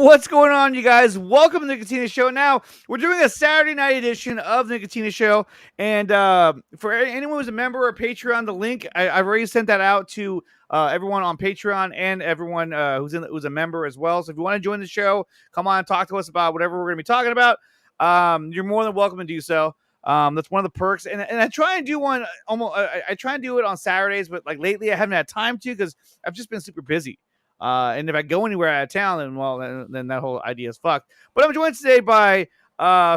What's going on, you guys? Welcome to the Nicotina Show. Now, we're doing a Saturday night edition of the Nicotina Show. And for anyone who's a member or Patreon, the link, I've already sent that out to everyone on Patreon and everyone who's a member as well. So if you want to join the show, come on and talk to us about whatever we're going to be talking about. You're more than welcome to do so. That's one of the perks. And I try and do one almost. I try and do it on Saturdays, but like lately I haven't had time to because I've just been super busy. And if I go anywhere out of town, then that whole idea is fucked. But I'm joined today by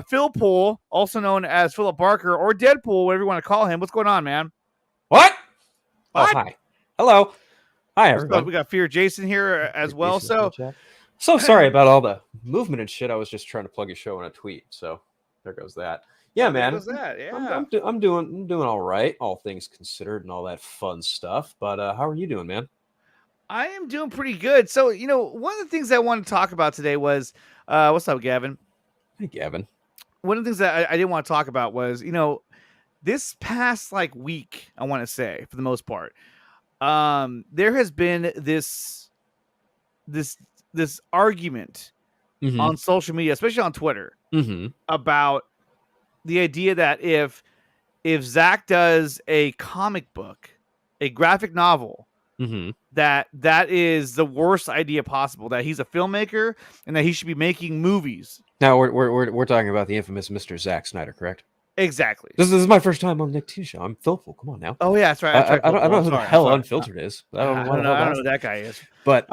Phil Poole, also known as Philip Barker or Deadpool, whatever you want to call him. What's going on, man? What? What? Oh, hi. Hello. Hi, everybody. We got Fear Jason here as well. So sorry about all the movement and shit. I was just trying to plug your show in a tweet. So there goes that. Yeah, man. There goes that. Yeah. I'm doing all right, all things considered, and all that fun stuff. But how are you doing, man? I am doing pretty good. So, one of the things I wanted to talk about today was, what's up, Gavin? Hey, Gavin. One of the things that I didn't want to talk about was, this past week, I want to say for the most part, there has been this argument on social media, especially on Twitter, about the idea that if Zack does a comic book, a graphic novel, that is the worst idea possible, that he's a filmmaker and that he should be making movies. Now we're talking about the infamous Mr. Zack Snyder, correct? Exactly. This is my first time on Nick T Show. I'm Philful. Come on now. Oh yeah, that's right. I don't know who the hell Unfiltered is. I don't know who that guy is. But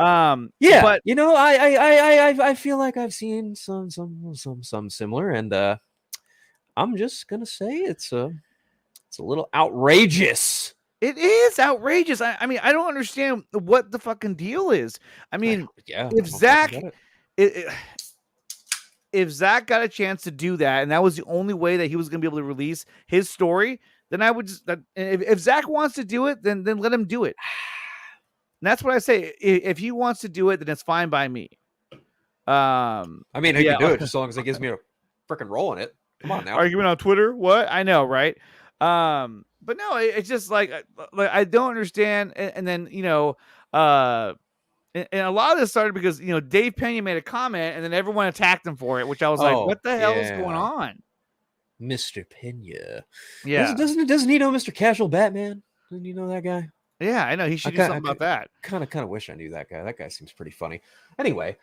yeah, but I feel like I've seen some similar, and I'm just gonna say it's a little outrageous. It is outrageous. I mean, I don't understand what the fucking deal is. I mean, if Zack got a chance to do that, and that was the only way that he was going to be able to release his story, then I would just, if Zack wants to do it, then let him do it. And that's what I say. If he wants to do it, then it's fine by me. I mean, he can do it just as long as it gives me a freaking role in it. Come on now. Argument on Twitter? What? I know, right? But no, it's just like I don't understand. And then, and a lot of this started because, Dave Pena made a comment and then everyone attacked him for it, which I was like, what the hell is going on? Mr. Pena. Yeah. Doesn't he know Mr. Casual Batman? Doesn't he know that guy? Yeah, I know. He should do something about that. Kind of wish I knew that guy. That guy seems pretty funny. Anyway,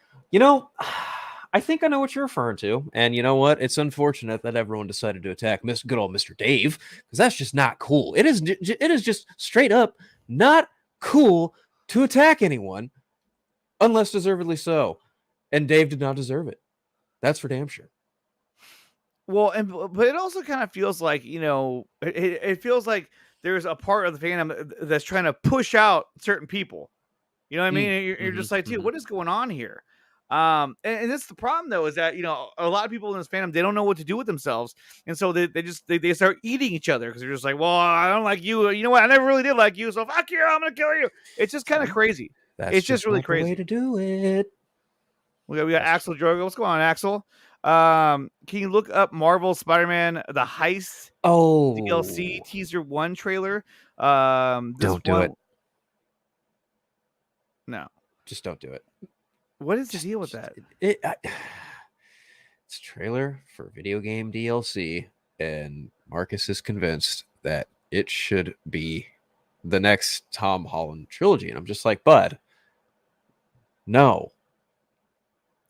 I think I know what you're referring to. And you know what? It's unfortunate that everyone decided to attack good old Mr. Dave, because that's just not cool. It is just straight up not cool to attack anyone unless deservedly so. And Dave did not deserve it. That's for damn sure. Well, but it also kind of feels like, it feels like there's a part of the fandom that's trying to push out certain people. You know what I mean? You're just like, dude, what is going on here? And this is the problem, though, is that, a lot of people in this fandom, they don't know what to do with themselves. And so they start eating each other because they're just like, well, I don't like you. You know what? I never really did like you. So fuck you. I'm going to kill you. It's just kind of crazy. It's just really crazy. Way to do it. We got Axel Drogo. What's going on, Axel? Can you look up Marvel Spider-Man The Heist DLC teaser 1 trailer? Don't do it. No. Just don't do it. What is the deal with that? It's a trailer for video game DLC, and Marcus is convinced that it should be the next Tom Holland trilogy. And I'm just like, bud, no.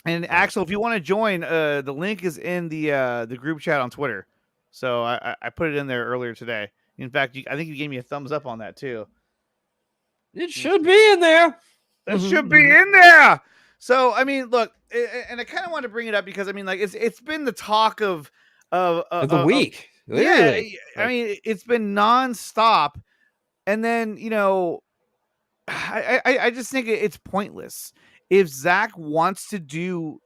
And Axel, if you want to join, the link is in the group chat on Twitter. So I put it in there earlier today. In fact, I think you gave me a thumbs up on that too. It should be in there. That should be in there. So, I mean, look, and I kind of want to bring it up because, I mean, like, it's been the talk of the week. Yeah, I mean, it's been nonstop. And then, I just think it's pointless. If Zack wants to do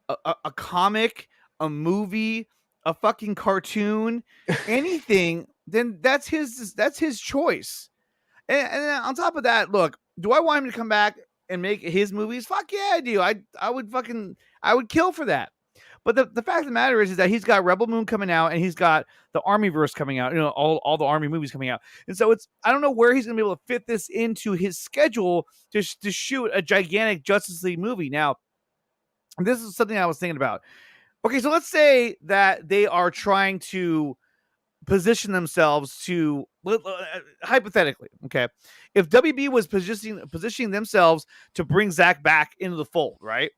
a comic, a movie, a fucking cartoon, anything, then that's his choice. And on top of that, look, do I want him to come back and make his movies? Fuck yeah, I do. I would kill for that. But the fact of the matter is that he's got Rebel Moon coming out and he's got the Armyverse coming out, all the Army movies coming out. And so I don't know where he's going to be able to fit this into his schedule to shoot a gigantic Justice League movie. Now, this is something I was thinking about. Okay, so let's say that they are trying to position themselves to hypothetically, okay, if WB was positioning themselves to bring Zack back into the fold, right?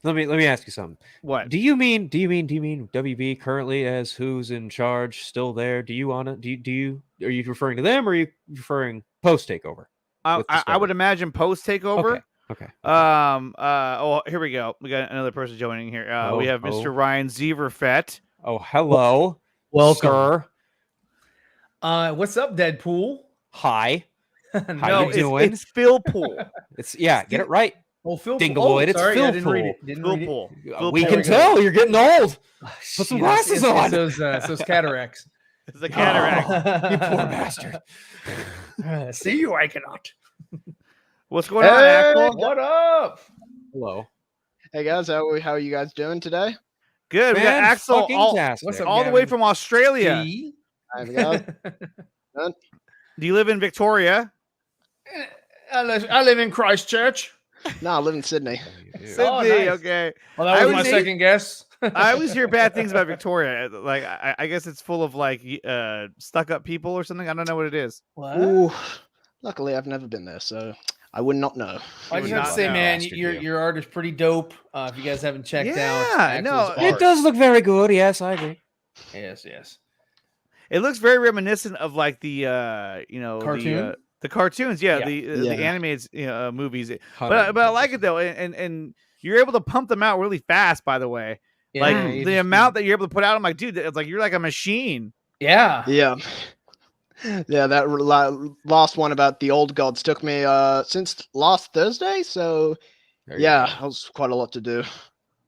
Let me ask you something. What? Do you mean WB currently as who's in charge still there? Do you want to are you referring to them or are you referring post takeover? I would imagine post takeover. Okay. Oh, here we go. We got another person joining here. We have Mr. Ryan Zeverfett. Oh, hello. Welcome. Sir. What's up, Deadpool? Hi. No, you doing? it's Phil Pool. Get it right. Oh, Phil Dingleoid, it's sorry, Phil I didn't read Pool. it. Didn't Phil read it. Pool. We can tell you're getting old. Put some glasses on. It's those cataracts. It's the cataract. You poor bastard. See you, I cannot. What's going on, Axel? What up? Hello. Hey guys, how are you guys doing today? Good. We got Man, Axel fucking all tastic. the way from Australia. Hi, guys. Do you live in Victoria? I live in Christchurch. No, I live in Sydney. Sydney. nice. Okay. Well, that was I my was- second guess. I always hear bad things about Victoria. Like I guess it's full of like stuck-up people or something. I don't know what it is. What? Ooh, luckily I've never been there, so I would not know. I would just have to not say, know. man, Bastard, your art is pretty dope. If you guys haven't checked Yeah, out, no, Axel's It art. does look very good. Yes, I agree. Yes. It looks very reminiscent of like the Cartoon? the cartoons. Yeah, Yeah. the Yeah. animated movies. But I like it though, and you're able to pump them out really fast. By the way, Yeah, like you the just- amount that you're able to put out, I'm like, dude, it's like you're like a machine. Yeah. Yeah. Yeah, that last one about the old gods took me since last Thursday, so yeah, that was quite a lot to do.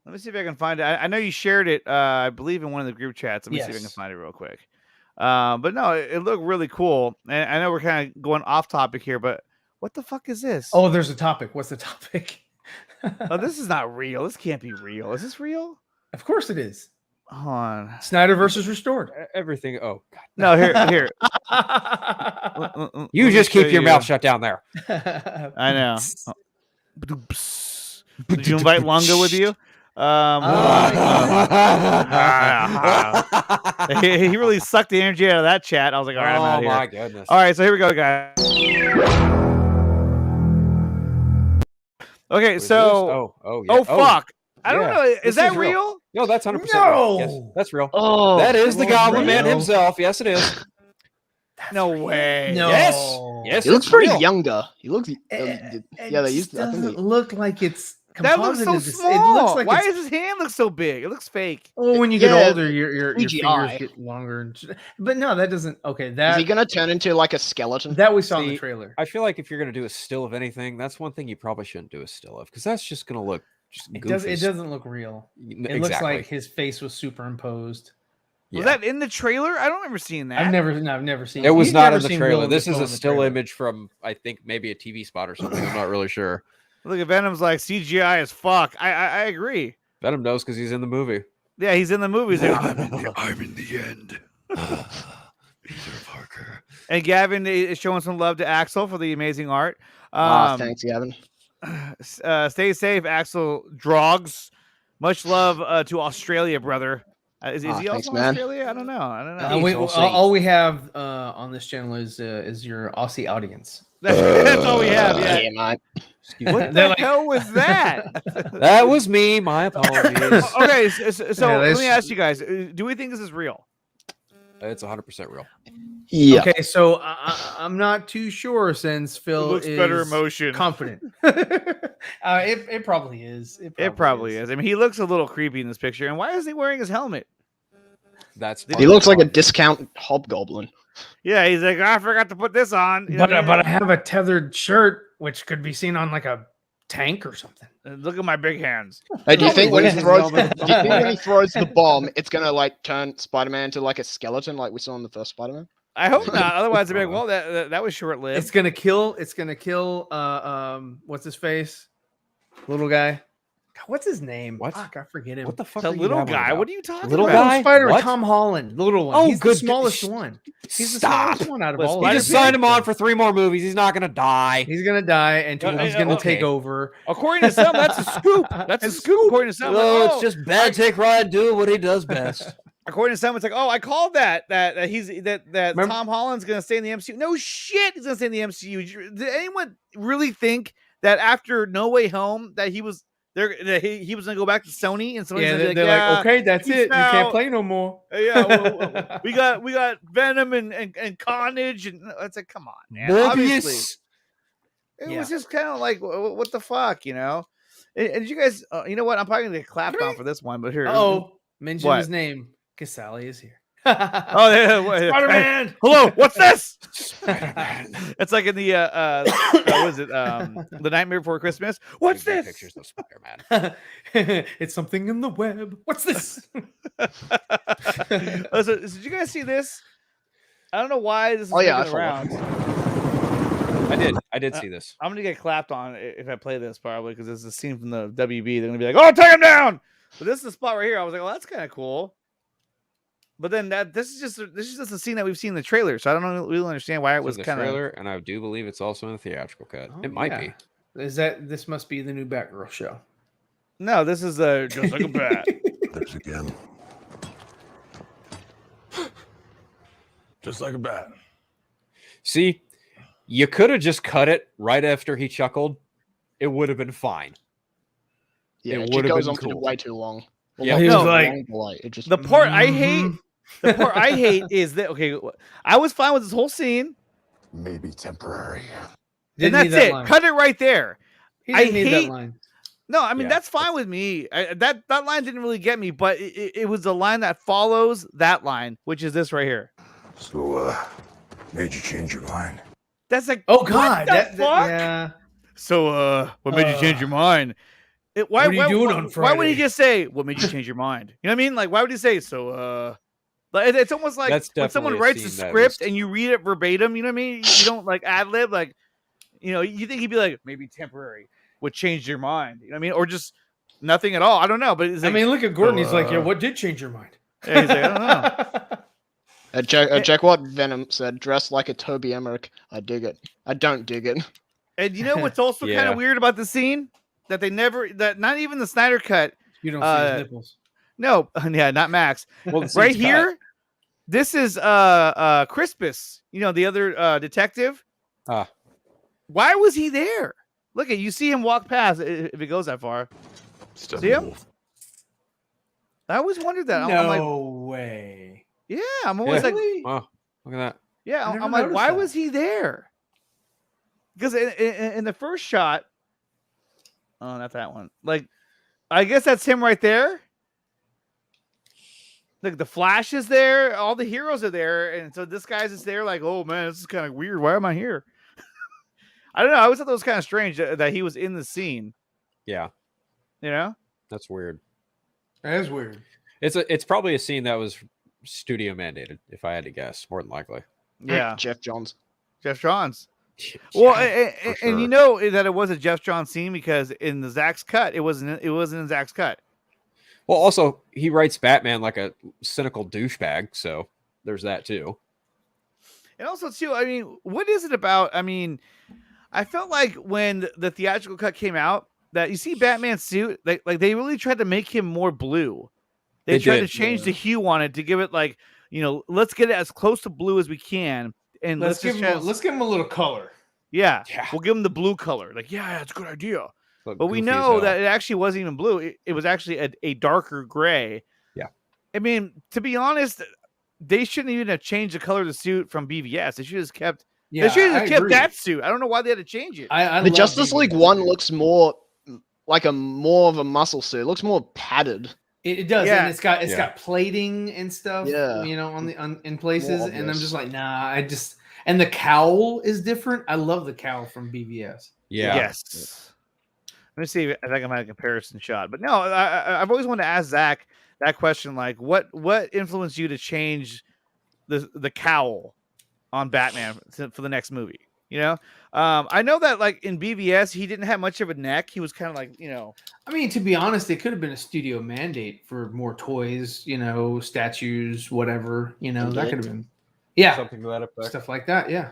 Let me see if I can find it. I know you shared it, I believe, in one of the group chats. Let me see if I can Yes. find it real quick. But no, it looked really cool. And I know we're kind of going off topic here, but what the fuck is this? Oh, there's a topic. What's the topic? Oh, this is not real. This can't be real. Is this real? Of course it is. Hold on. Snyder versus restored. Everything. Oh, God. No, here. You just keep your mouth shut down there. I know. Did you invite Lunga with you? He really sucked the energy out of that chat. I was like, all right, I'm out Oh of here. my goodness. All right, so here we go, guys. Okay, What is so this? yeah. fuck. I don't yeah. know. Is This that is real. real? No, that's 100% real. No! Yes, that's real. Oh, That is the come on, Goblin Man Vero. himself. Yes, it is. No way. No. Yes. he looks it's pretty real. younger. He looks It yeah, they used I think doesn't they, look like it's That looks so composited. small. It looks like Why it's, does his hand look so big? It looks fake. well, when you yeah, get older, your CGI. fingers get longer. But no, that doesn't. Okay, is that he gonna turn into like a skeleton? that we saw in the See, trailer. I feel like if you're going to do a still of anything, that's one thing you probably shouldn't do a still of, because that's just going to look just It goofy. doesn't look real. It looks like his face was superimposed. Was that in the trailer? I don't remember seeing that. I've never seen It was You've not never in the seen trailer. Willem This is Dafoe a in the still trailer. image from, I think, maybe a TV spot or something. I'm not really sure. Look at Venom's like CGI as fuck. I agree. Venom knows because he's in the movie. Yeah, he's in the movie. He's like, I'm in the end. Peter Parker. and Gavin is showing some love to Axel for the amazing art. Thanks, Gavin. Stay safe, Axel Drogs. Much love to Australia, brother. Is he Thanks, also in man. Australia? I don't know. All we have on this channel is your Aussie audience. That's all we have. Yeah. Yeah, mate. What They're the like- hell was that? That was me. My apologies. Okay, so Yeah, let me that's- ask you guys: do we think this is real? It's 100% real. Yeah. Okay, so I'm not too sure since Phil is emotion. confident. It probably is. It probably is. I mean, he looks a little creepy in this picture. And why is he wearing his helmet? That's He looks like a discount hobgoblin. Yeah, he's like, I forgot to put this on. You know But what I mean? I have a tethered shirt which could be seen on like a tank or something. Look at my big hands. Hey, do you think when he Probably throws would. do you think when he throws the bomb, it's gonna like turn Spider-Man into like a skeleton like we saw in the first Spider-Man? I hope not. Otherwise, I'd be like, well, that was short lived. It's gonna kill. What's his face? Little guy. What's his name? What? Fuck, I forget him. What the fuck? The are you little babbling guy. about? What are you talking Little about? guy? Spider What? Tom Holland, the little one. Oh, He's good. the smallest one. He's the Stop. smallest one out of But all. He of just them. signed him on for 3 more movies. He's not gonna die. He's gonna die, and Toby's gonna okay. take over. According to some, that's a scoop. That's a scoop. According to some, No, like, it's just bad. Take Ryan doing what he does best. according to some, it's like, oh, I called that he's that Remember- Tom Holland's gonna stay in the MCU. No shit, he's gonna stay in the MCU. Did anyone really think that after No Way Home that he was there? That he was gonna go back to Sony and Sony's Yeah, gonna be they're like, okay, that's peace it. You out. can't play no more. Yeah, well, we got Venom and Carnage, and it's like, come on, man. Obviously, Morbius. it was just kind of like, what the fuck, you know? And did you guys, you know what? I'm probably gonna get clapped on for this one, but here. Oh, mention What? his name. Casali is here. Oh, yeah, Spider-Man. Hello, what's this? Spider-Man. It's like in the what is it? The Nightmare Before Christmas. What's Big this? Pictures of Spider-Man. It's something in the web. What's this? Oh, so did you guys see this? I don't know why this is Oh, yeah, making the I saw it. rounds. I did see this. I'm gonna get clapped on if I play this probably because this is a scene from the WB. They're gonna be like, "Oh, take him down!" But this is the spot right here. I was like, "Oh, that's kind of cool." But then this is just a scene that we've seen in the trailer, so I don't really understand why it It's was in the kind of. trailer, and I do believe it's also in the theatrical cut. Oh, It might yeah. be. This must be the new Batgirl show. No, this is just like a bat. Lips again. Just like a bat. See, you could have just cut it right after he chuckled. It would have been fine. Yeah, It it would've goes been on for cool. way too long. Yeah, he was No, like, long delay. It just The part I Mhm. hate, the part I hate is that okay. I was fine with this whole scene, Maybe temporary. didn't and need that's that it. line. Cut it right there. He I didn't need hate- that line. No, I mean Yeah, that's fine with me. That line didn't really get me, but it was the line that follows that line, which is this right here. So, made you change your mind? That's like, Oh what God, the that fuck? yeah. So, what made you change your mind? Why, What are you doing on Why would he Friday? just say, "What made you change your mind"? You know what I mean? Like, why would he say, "So, like it's almost like That's when someone definitely a writes a scene that script was- and you read it verbatim. You know what I mean? You don't like ad lib. Like, you know, you think he'd be like, maybe temporary would change your mind. You know what I mean? Or just nothing at all. I don't know. But it's I like, mean, look at Gordon. He's like, yeah, uh, what did change your mind? yeah, he's like, I don't know. Jack what Venom said, dressed like a Toby Emmerich. I dig it. I don't dig it. And you know what's also kind Yeah. of weird about the scene that that not even the Snyder cut. You don't see his nipples. No, yeah, not Max. Well, the Right scene's cut. here, this is Crispus. You know, the other detective. Ah. Why was he there? Look at you see him walk past if it goes that far. See him? I always wondered that. I'm like, Way. yeah, I'm always Yeah. like, Wow, look at that. yeah, I never I'm like, noticed why that. was he there? Because in the first shot, oh, not that one. Like, I guess that's him right there. Look, the Flash is there. All the heroes are there, and so this guy's just there. Like, oh man, this is kind of weird. Why am I here? I don't know. I always thought that was kind of strange that he was in the scene. Yeah, You know? that's weird. That is weird. It's probably a scene that was studio mandated, if I had to guess, more than likely. Yeah, Jeff Johns. Jeff Johns. Well, Yeah, and for you sure. know that it was a Jeff Johns scene because in the Zack's cut, it wasn't in Zack's cut. Well, also he writes Batman like a cynical douchebag, so there's that too. And also, too, I mean, what is it about? I mean, I felt like when the theatrical cut came out, that you see Batman's suit, like they really tried to make him more blue. They tried to did, change yeah. the hue on it to give it like, you know, let's get it as close to blue as we can, and Let's give him a little color. yeah, Yeah. we'll give him the blue color. Like, yeah, it's a good idea. Look But we goofy as know hell. that it actually wasn't even blue. It was actually a darker gray. Yeah. I mean, to be honest, they shouldn't even have changed the color of the suit from BVS. They should have just kept. Yeah, they should have I kept agree. that suit. I don't know why they had to change it. I The love Justice BVS. League one looks more like more of a muscle suit. It looks more padded. It does, Yeah. and it's got Yeah. got plating and stuff. Yeah. You know, in places, More and I'm obvious. just like, nah. And the cowl is different. I love the cowl from BVS. Yeah. Yes. Let me see if I can find a comparison shot. But no, I've always wanted to ask Zach that question. Like, what influenced you to change the cowl on Batman for the next movie? You know, I know that like in BVS, he didn't have much of a neck. He was kind of like, I mean, to be honest, it could have been a studio mandate for more toys, statues, whatever, that Indeed. could have been, yeah, Something to that effect. stuff like that, yeah.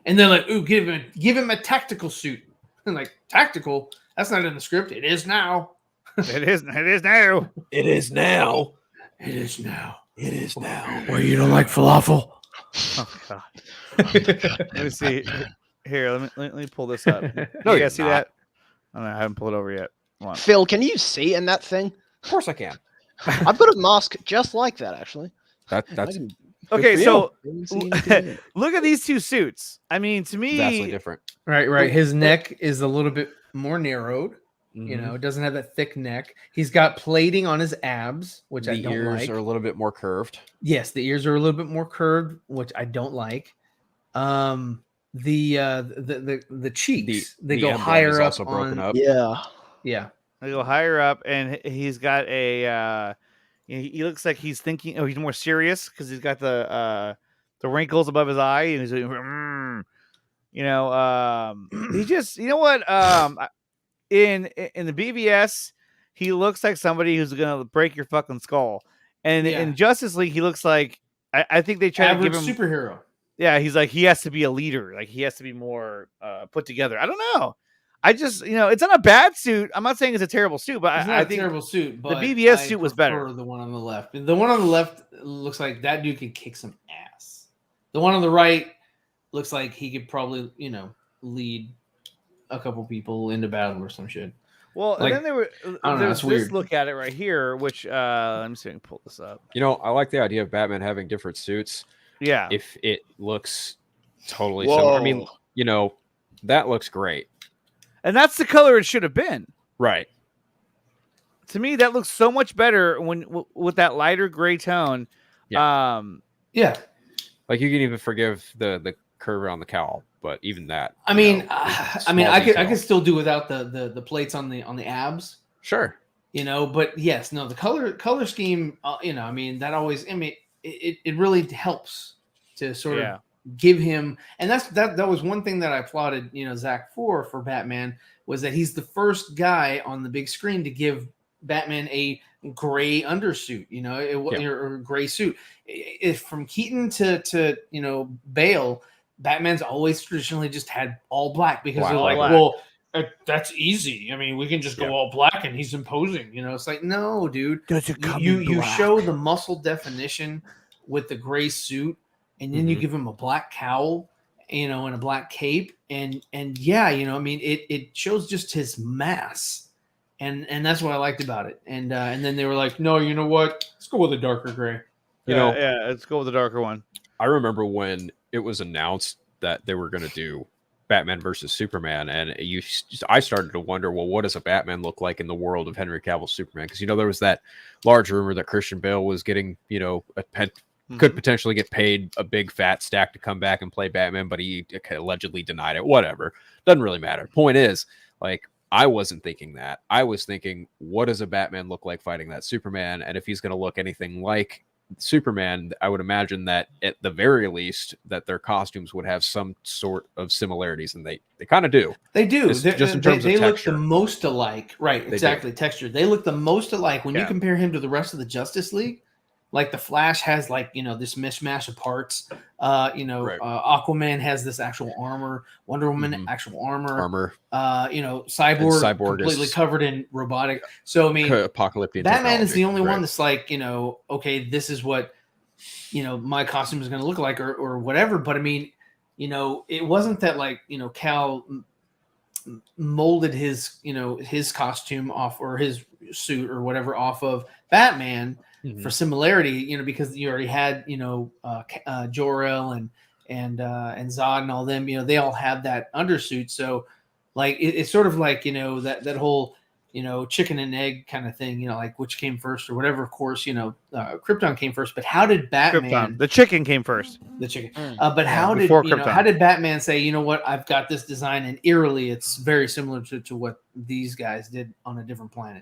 And then like, ooh, give him a tactical suit. And like, tactical? That's not in the script. It is now. it is now. It is now. It is now. It is now. Well, you don't like falafel? Oh God. Let me see. Here, let me pull this up. No, You you're guys see not. that? Oh, no, I haven't pulled it over yet. Come on. Phil, can you see in that thing? Of course I can. I've got a mask just like that, actually. That's I can Okay, for so barely see anything. look at these two suits. I mean, to vastly me, different. Right. His neck is a little bit more narrowed. Mhm. It doesn't have that thick neck. He's got plating on his abs, which I The don't ears like. are a little bit more curved. Yes, the ears are a little bit more curved, which I don't like. The cheeks they the go emblem higher is up also broken on. up. Yeah. Yeah, I go higher up, and he's got a. He looks like he's thinking. Oh, he's more serious because he's got the wrinkles above his eye, and he's like, he just, you know what, in the BVS, he looks like somebody who's gonna break your fucking skull, and Yeah. in Justice League, he looks like I think they try average to give him. superhero. Yeah, he's like he has to be a leader, like he has to be more put together. I don't know. I just, it's not a bad suit. I'm not saying it's a terrible suit, but It's not I a think terrible suit, but BVS I suit was prefer better. The one on the left. The one on the left looks like that dude could kick some ass. The one on the right looks like he could probably, lead a couple people into battle or some shit. Well, Like, and then I don't know, there's it's this weird. look at it right here, which let me see if I can pull this up. I like the idea of Batman having different suits. Yeah, If it looks totally similar. I mean, Whoa. that looks great. and that's the color it should have been. Right. To me, that looks so much better with that lighter gray tone. Yeah. Yeah. Like you can even forgive the curve around the cowl, but even that. I mean, I could still do without the plates on the abs, Sure. but yes, no, the color scheme, I mean, that always, I mean, it really helps to sort of give him, and that was one thing that I applauded, Zack for Batman, was that he's the first guy on the big screen to give Batman a gray undersuit, or gray suit. If from Keaton to Bale, Batman's always traditionally just had all black because they're like, black. well, that's easy. I mean, we can just go all black and he's imposing. It's like, no, dude. Does it come You in you black? show the muscle definition with the gray suit, and then you Mhm. give him a black cowl, and a black cape, and yeah, I mean, it shows just his mass, and that's what I liked about it. And then they were like, no, you know what? Let's go with a darker gray. Yeah, let's go with the darker one. I remember when it was announced that they were going to do Batman versus Superman, and I started to wonder, well, what does a Batman look like in the world of Henry Cavill's Superman? Because there was that large rumor that Christian Bale was getting, could potentially get paid a big fat stack to come back and play Batman, but he allegedly denied it. Whatever, doesn't really matter. Point is, like, I wasn't thinking that. I was thinking, what does a Batman look like fighting that Superman? And if he's going to look anything like Superman, I would imagine that at the very least that their costumes would have some sort of similarities, and they kind of do. They do. Just in terms of they look texture. the most alike. Right, exactly. Texture. They look the most alike. When you Yeah. compare him to the rest of the Justice League, like the Flash has this mishmash of parts. Right. Aquaman has this actual armor. Wonder Woman actual armor. Cyborg, Cyborg completely is- covered in robotic. So I mean, Apocalyptic. Batman is technology, the only right. one that's like, okay, this is what, my costume is going to look like or whatever. But I mean, it wasn't that like, Cal molded his, his costume off or his suit or whatever off of Batman for similarity, because you already had, Jor-El and Zod and all them, they all have that undersuit. So like, it's sort of like, that whole, chicken and egg kind of thing, like which came first or whatever. Of course, Krypton came first, but how did Batman? Krypton. The chicken came first. The chicken. But how did before Krypton. how did Batman say, you know what, I've got this design, and eerily, it's very similar to what these guys did on a different planet.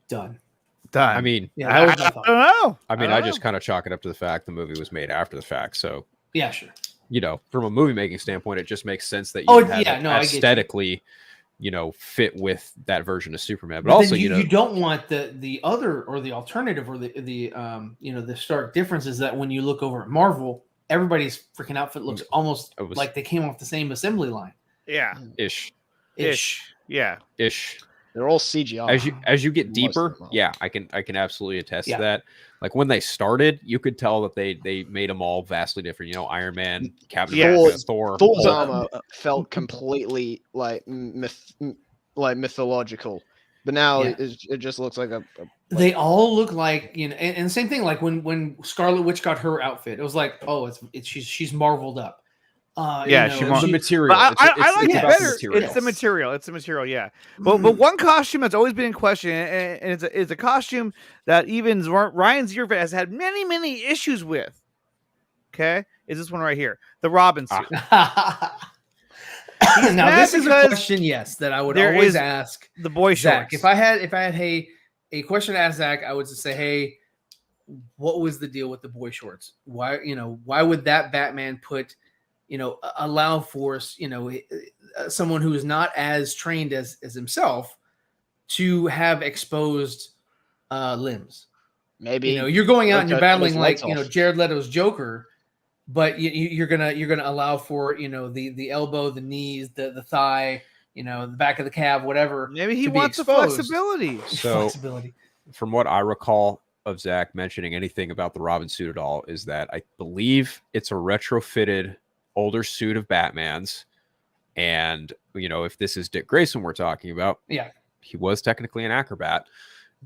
Done. Done. I mean, Yeah, that was my I thought. don't know. I don't just know. kind of chalk it up to the fact the movie was made after the fact. So, Yeah, sure. from a movie making standpoint, it just makes sense that you Oh, would have yeah, it no, I get you. aesthetically, fit with that version of Superman. But But also, then you don't want the other or the alternative or the stark difference is that when you look over at Marvel, everybody's freaking outfit looks almost it was- like they came off the same assembly line. Yeah. ish. Yeah. They're all CGI. As you get Most deeper, of them are. yeah, I can absolutely attest Yeah. to that. Like when they started, you could tell that they made them all vastly different. Iron Man, Captain Yeah. America, Thor. Thor's Hulk. armor felt completely like mythological, but now Yeah. it just looks like a They all look like and the same thing like when Scarlet Witch got her outfit, it was like, oh, she's marveled up. Yeah, she The material. But I like it's it about better. the material. It's the material. It's the material. Yeah. But one costume that's always been in question, and it's a costume that even Ryan Ziervet has had many issues with. Okay, is this one right here, the Robin suit? Now mad this is a because question, yes, that I would there always is ask The boy Zach. shorts. If I had a question to ask Zach, I would just say, hey, what was the deal with the boy shorts? Why would that Batman put, allow for, someone who is not as trained as himself to have exposed limbs? maybe You're going out and you're cut his battling like, legs off. Jared Leto's Joker, but you're gonna allow for, the elbow, the knees, the thigh, the back of the calf, whatever. Maybe he to be wants the exposed. flexibility. So- Flexibility. From what I recall of Zach mentioning anything about the Robin suit at all, is that I believe it's a retrofitted older suit of Batman's. And, if this is Dick Grayson we're talking about, Yeah. he was technically an acrobat.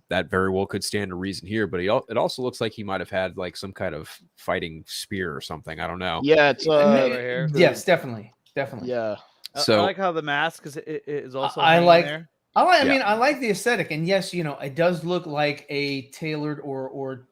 That very well could stand to reason here, but it also looks like he might have had like some kind of fighting spear or something. I don't know. Yeah, it's right here. Yes, definitely. yeah. So I like how the mask is also. I hanging like- there. I Yeah. mean, I like the aesthetic, and yes, it does look like a tailored or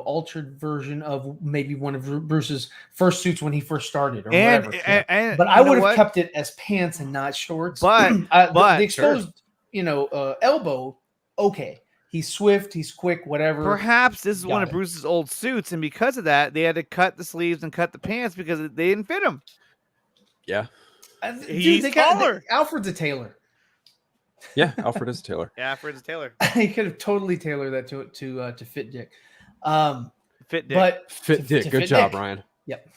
altered version of maybe one of Bruce's first suits when he first started, or whatever. And But you I know would have what? kept it as pants and not shorts. But- the but- exposed, elbow, okay. He's swift, he's quick, whatever. Perhaps this is one of Got it. Bruce's old suits, and because of that, they had to cut the sleeves and cut the pants because they didn't fit him. yeah, He's taller. Alfred's a tailor. Alfred is a tailor. Yeah, Fred's Taylor. He could have totally tailored that to fit Dick. Fit Dick. But Fit to Dick. Good fit job, Dick. Ryan. Yep.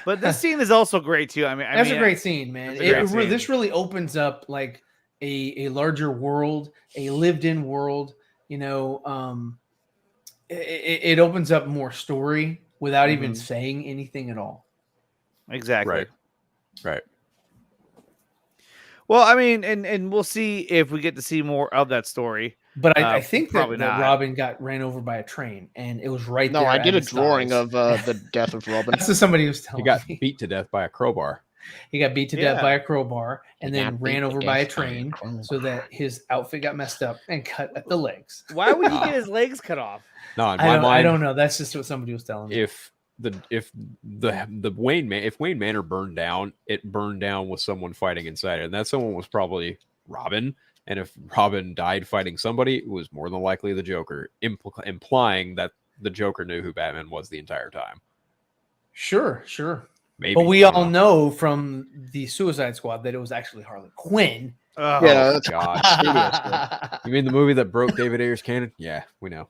But this scene is also great too. That's a great scene, man. That's a great scene. This really opens up like a larger world, a lived-in world. It opens up more story without even saying anything at all. Exactly. Right. Well, and we'll see if we get to see more of that story. But I think that, probably that not. Robin got ran over by a train, and it was right No, there. I at did a his drawing thighs. of the death of Robin. That's what somebody was He telling got me. beat to death by a crowbar. He got beat to death Yeah. by a crowbar and He then got ran beat to over by a death by a train crowbar. so that his outfit got messed up and cut at the legs. Why would he get his legs cut off? No, in I my don't, mind, I don't know. That's just what somebody was telling me. if Wayne Manor burned down, it burned down with someone fighting inside it, and that someone was probably Robin. And if Robin died fighting somebody, it was more than likely the Joker, implying that the Joker knew who Batman was the entire time. Sure. Maybe, But we I don't all know. know from the Suicide Squad that it was actually Harley Quinn. Oh, Yeah, that's God. serious. You mean the movie that broke David Ayer's canon? Yeah, we know.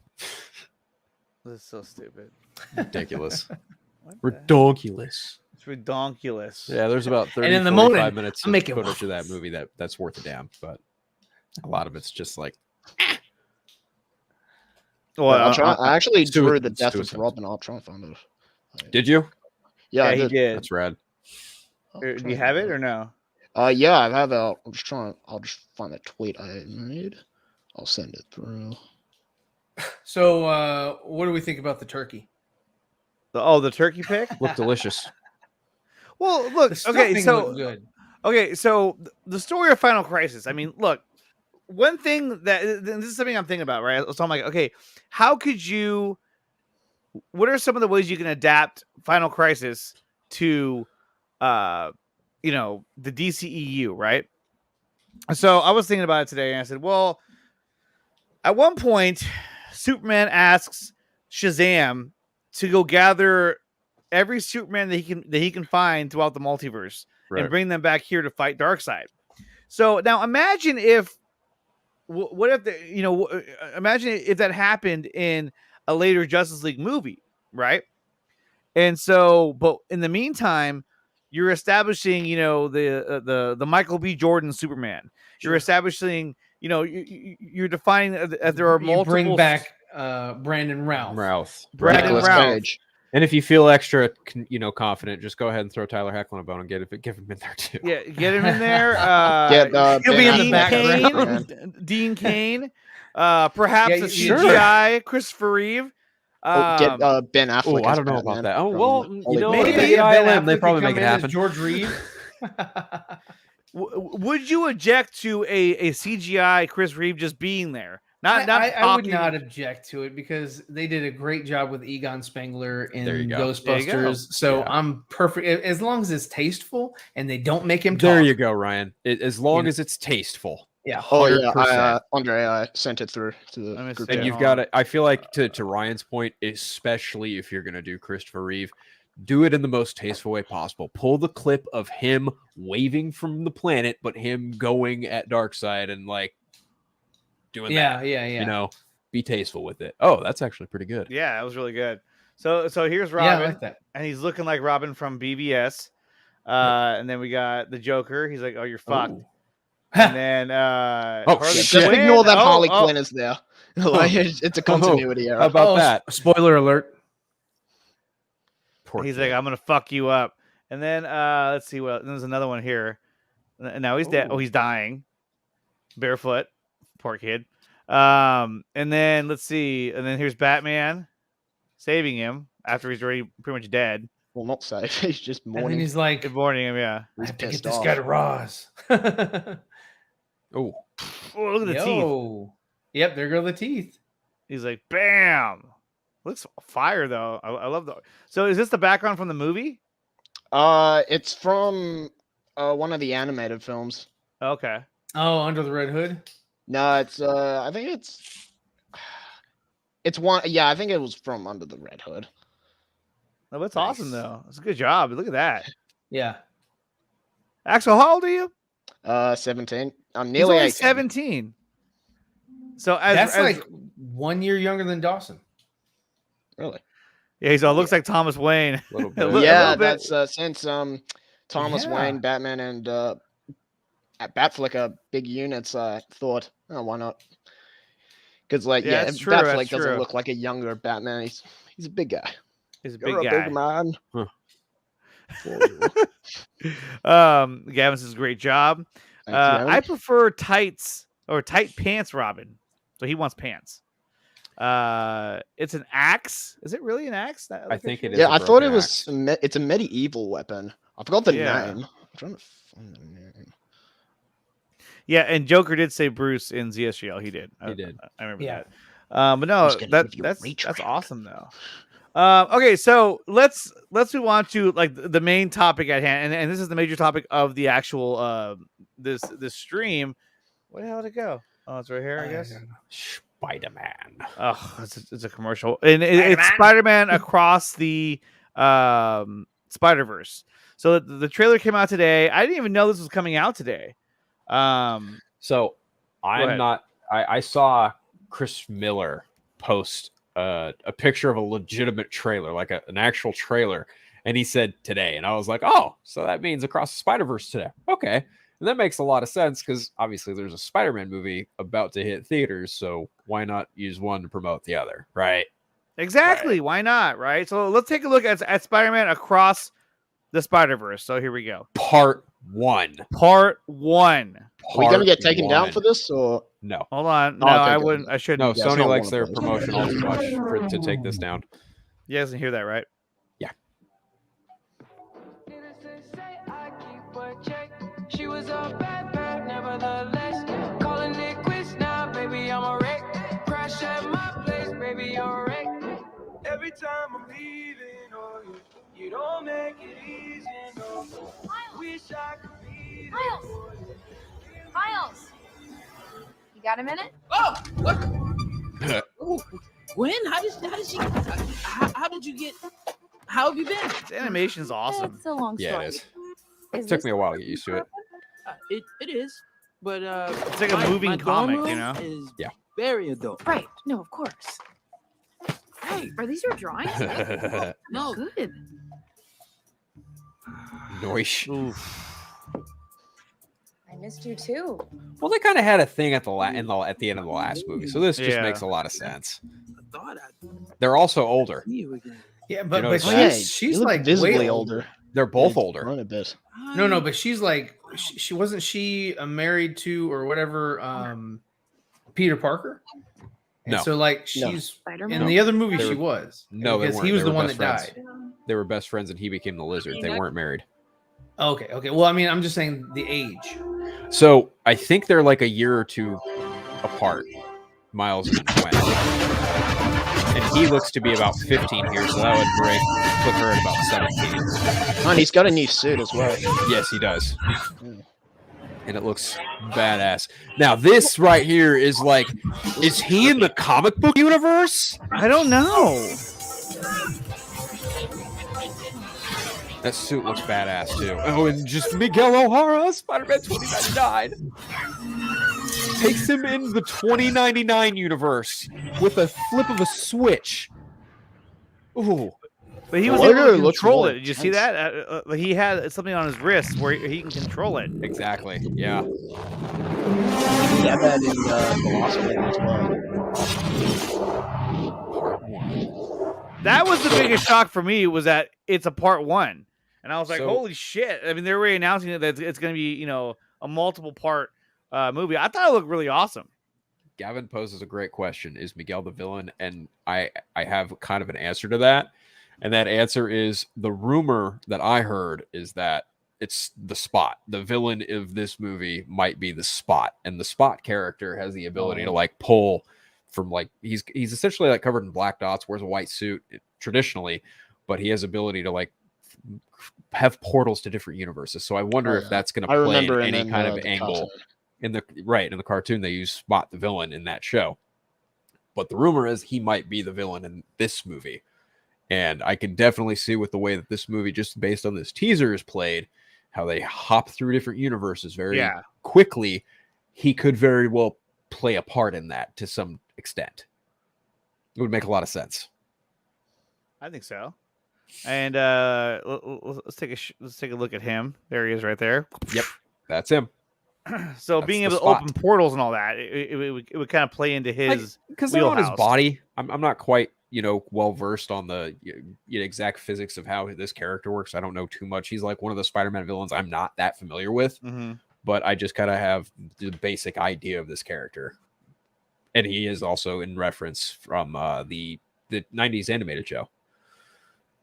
This is so stupid. Ridiculous. What the heck? Ridiculous. It's redonkulous. Yeah, there's about 30, And in the 45 moment, minutes I'm of making footage of that waffles. movie that's worth a damn, but a lot of it's just like Well, I actually Let's do drew it. the Let's death do of it. Robin. I'll try and find it. Did you? Yeah, I he did. did. That's rad. Do you have it or no? Yeah, I have it. I'm just trying. I'll just find the tweet I made. I'll send it through. So, what do we think about the turkey? The turkey pick. Looked delicious. Well, look. The stuffing looked good. Okay, so the story of Final Crisis. Look, one thing that this is something I'm thinking about, right? So I'm like, okay, how could you? What are some of the ways you can adapt Final Crisis to, the DCEU, right? So I was thinking about it today, and I said, well, At one point, Superman asks Shazam to go gather every Superman that he can find throughout the multiverse and bring them back here to fight Darkseid. So now imagine if what if imagine if that happened in a later Justice League movie, right? And so, but in the meantime, you're establishing, the Michael B. Jordan Superman. You're establishing, you're defining that there are multiple. Bring back Brandon Routh. Brandon Nicolas Routh. Cage. And if you feel extra, confident, just go ahead and throw Tyler Hoechlin a bone and give him in there too. Yeah, get him in there. He'll be in the background. Dean Cain. Perhaps a CGI Christopher Reeve. Get Ben Affleck. I don't know about that. Oh well, maybe they probably make it happen. George Reeve. Would you object to a CGI Chris Reeve just being there? I would not object to it because they did a great job with Egon Spengler in Ghostbusters. So I'm perfect as long as it's tasteful and they don't make him talk. There you go, Ryan. As long as it's tasteful. Yeah. 100%. Andre, I sent it through to the group. And you've got it. I feel like to Ryan's point, especially if you're gonna do Christopher Reeve, do it in the most tasteful way possible. Pull the clip of him waving from the planet, but him going at Darkseid and doing that. Yeah. Be tasteful with it. Oh, that's actually pretty good. Yeah, that was really good. So here's Robin, I like that. And he's looking like Robin from BVS. And then we got the Joker. He's like, "Oh, you're fucked." Ooh. And then just ignore that Harley Quinn is there. It's a continuity error. How about that? Spoiler alert. He's like, "I'm gonna fuck you up." And then let's see what. There's another one here. And now he's dead. Oh, he's dying. Barefoot. Poor kid. And then let's see. And then here's Batman saving him after he's already pretty much dead. Well, not safe. He's just mourning. And then he's like, good morning him. Yeah. I have to get this guy to Roz. Oh, look at the teeth. Yep, there go the teeth. He's like, bam. Looks fire though. I love the. So is this the background from the movie? It's from one of the animated films. Okay. Oh, Under the Red Hood. No, it's I think it's one. Yeah, I think it was from Under the Red Hood. Oh, that's awesome though. It's a good job. Look at that. Yeah. Axel, how old are you? 17. I'm nearly 18. 17. So that's like 1 year younger than Dawson. Really? Yeah, he looks like Thomas Wayne. A little bit. Yeah, that's since Thomas Wayne, Batman, and Batfleck are big units. I thought, oh, why not? Because Batfleck doesn't look like a younger Batman. He's a big guy. He's a You're big guy. Big man. Gavin says great job. Thanks, I prefer tights or tight pants, Robin. So he wants pants. It's an axe. Is it really an axe? I think it is. Yeah, I thought it was. It's a medieval weapon. I forgot the name. I'm trying to find the name. Yeah, and Joker did say Bruce in ZSGL. He did. He did. I remember that. But no, that's awesome though. Okay, so let's move on to like the main topic at hand, and this is the major topic of the actual this stream. Where the hell did it go? Oh, it's right here, I guess. Spider-Man. Oh, it's a commercial, and it's Spider-Man across the Spider-Verse. So the trailer came out today. I didn't even know this was coming out today. So I'm not. I saw Chris Miller post a picture of a legitimate trailer, like an actual trailer, and he said today, and I was like, oh, so that means Across the Spider-Verse today. Okay. And that makes a lot of sense because obviously there's a Spider-Man movie about to hit theaters, so why not use one to promote the other, right? Exactly. Right. Why not, right? So let's take a look at Spider-Man Across the Spider-Verse. So here we go. Part 1. Are we going to get taken down for this, or? No. Hold on. No, I wouldn't. I shouldn't. No, Sony likes their promotion all too much to take this down. You guys can hear that, right? Yeah. She was a bad, nevertheless. Calling it quits now, baby, I'm a wreck. Crash at my place, baby, you're a wreck. Every time I'm leaving, oh, you don't make it easy, no. Wish I could be there. Miles! You got a minute? Oh, look! Gwen, how did you get? How have you been? This animation's awesome. It's a long story. Yeah, it is. It took me a while to get used to it. It is, but it's like a moving comic, you know? Is very adult. Right. No, of course. Hey, are these your drawings? No, good. Noish. I missed you too. Well, they kind of had a thing at the end of the last movie, so this just makes a lot of sense. They're also older. Yeah, but, You know, but she's like visibly way older. They're both older. Grown a bit. No, but she's like she wasn't she married to or whatever Peter Parker? And No. so like she's Spider-Man? in the other movie she was. No, they because weren't. he was They the were one that best friends. died. They were best friends, and he became the Lizard. They weren't married. Okay. Well, I mean, I'm just saying the age. So I think they're like a year or two apart, Miles and Gwen. And he looks to be about 15 here, so that would put her at about 17. And he's got a new suit as well. Yes, he does. And it looks badass. Now, this right here is like, is he in the comic book universe? I don't know. That suit looks badass too. Oh, and just Miguel O'Hara, Spider-Man 2099. Takes him in the 2099 universe with a flip of a switch. Ooh. But he was able to control it. Did you see that? He had something on his wrist where he can control it. Exactly. Yeah. Yeah, that in the last one as well. That was the biggest shock for me, was that it's a part 1. And I was like, So- holy shit. I mean, they're already announcing it that it's going to be, a multiple part movie. I thought it looked really awesome. Gavin poses a great question. Is Miguel the villain? And I have kind of an answer to that. And that answer is, the rumor that I heard is that it's the Spot. The villain of this movie might be the Spot. And the Spot character has the ability to like pull from like, he's essentially like covered in black dots, wears a white suit traditionally, but he has ability to like have portals to different universes. So I wonder if that's going to play in any kind of angle. In the cartoon, they use Spot the villain in that show. But the rumor is he might be the villain in this movie. And I can definitely see with the way that this movie, just based on this teaser, is played, how they hop through different universes very quickly. He could very well play a part in that to some extent. It would make a lot of sense. I think so. And let's take a look at him. There he is, right there. Yep, that's him. So That's being the able to Spot. open portals and all that, it would kind of play into his Because they're on his wheelhouse. body. I'm not quite well versed on the exact physics of how this character works. I don't know too much. He's like one of the Spider-Man villains I'm not that familiar with, but I just kind of have the basic idea of this character. And he is also in reference from the 90s animated show.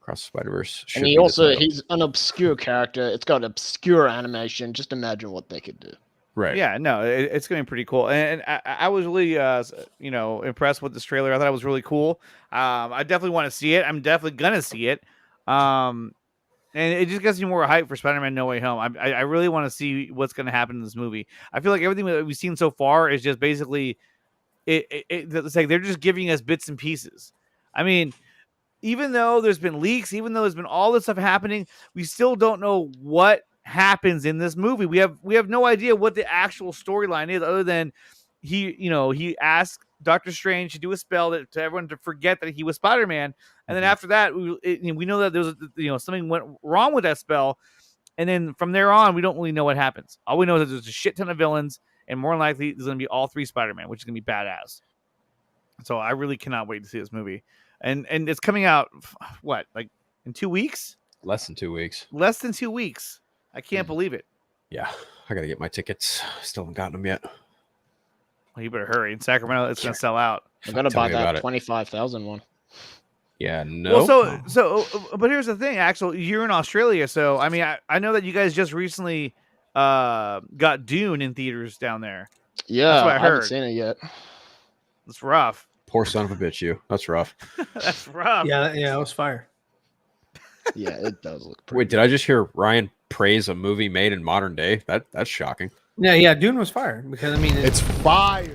Across the Spider-Verse. And he's an obscure character. It's got obscure animation. Just imagine what they could do. Right. Yeah, no, it's going to be pretty cool. And I was really, impressed with this trailer. I thought it was really cool. I definitely want to see it. I'm definitely going to see it. And it just gets me more hype for Spider-Man No Way Home. I really want to see what's going to happen in this movie. I feel like everything that we've seen so far is just basically, it's like they're just giving us bits and pieces. I mean, even though there's been leaks, even though there's been all this stuff happening, we still don't know what happens in this movie. We have no idea what the actual storyline is, other than he asked Doctor Strange to do a spell to everyone to forget that he was Spider-Man, and then after that we know that there was something went wrong with that spell, and then from there on we don't really know what happens. All we know is that there's a shit ton of villains, and more than likely there's going to be all 3 Spider-Man, which is going to be badass. So I really cannot wait to see this movie. And it's coming out, what, like in 2 weeks? Less than 2 weeks. Less than 2 weeks. I can't believe it. Yeah, I got to get my tickets. Still haven't gotten them yet. Well, you better hurry. In Sacramento, it's going to sell out. I'm going to buy that 25,000 one. Yeah, no. Well, but here's the thing, Axel. You're in Australia, so, I mean, I know that you guys just recently got Dune in theaters down there. Yeah, that's what I heard. haven't seen it yet. It's rough. Poor son of a bitch, you. That's rough. That's rough. Yeah, it was fire. Yeah, it does look pretty. Wait, did I just hear Ryan praise a movie made in modern day? That's shocking. Yeah, Dune was fire because I mean It's fire.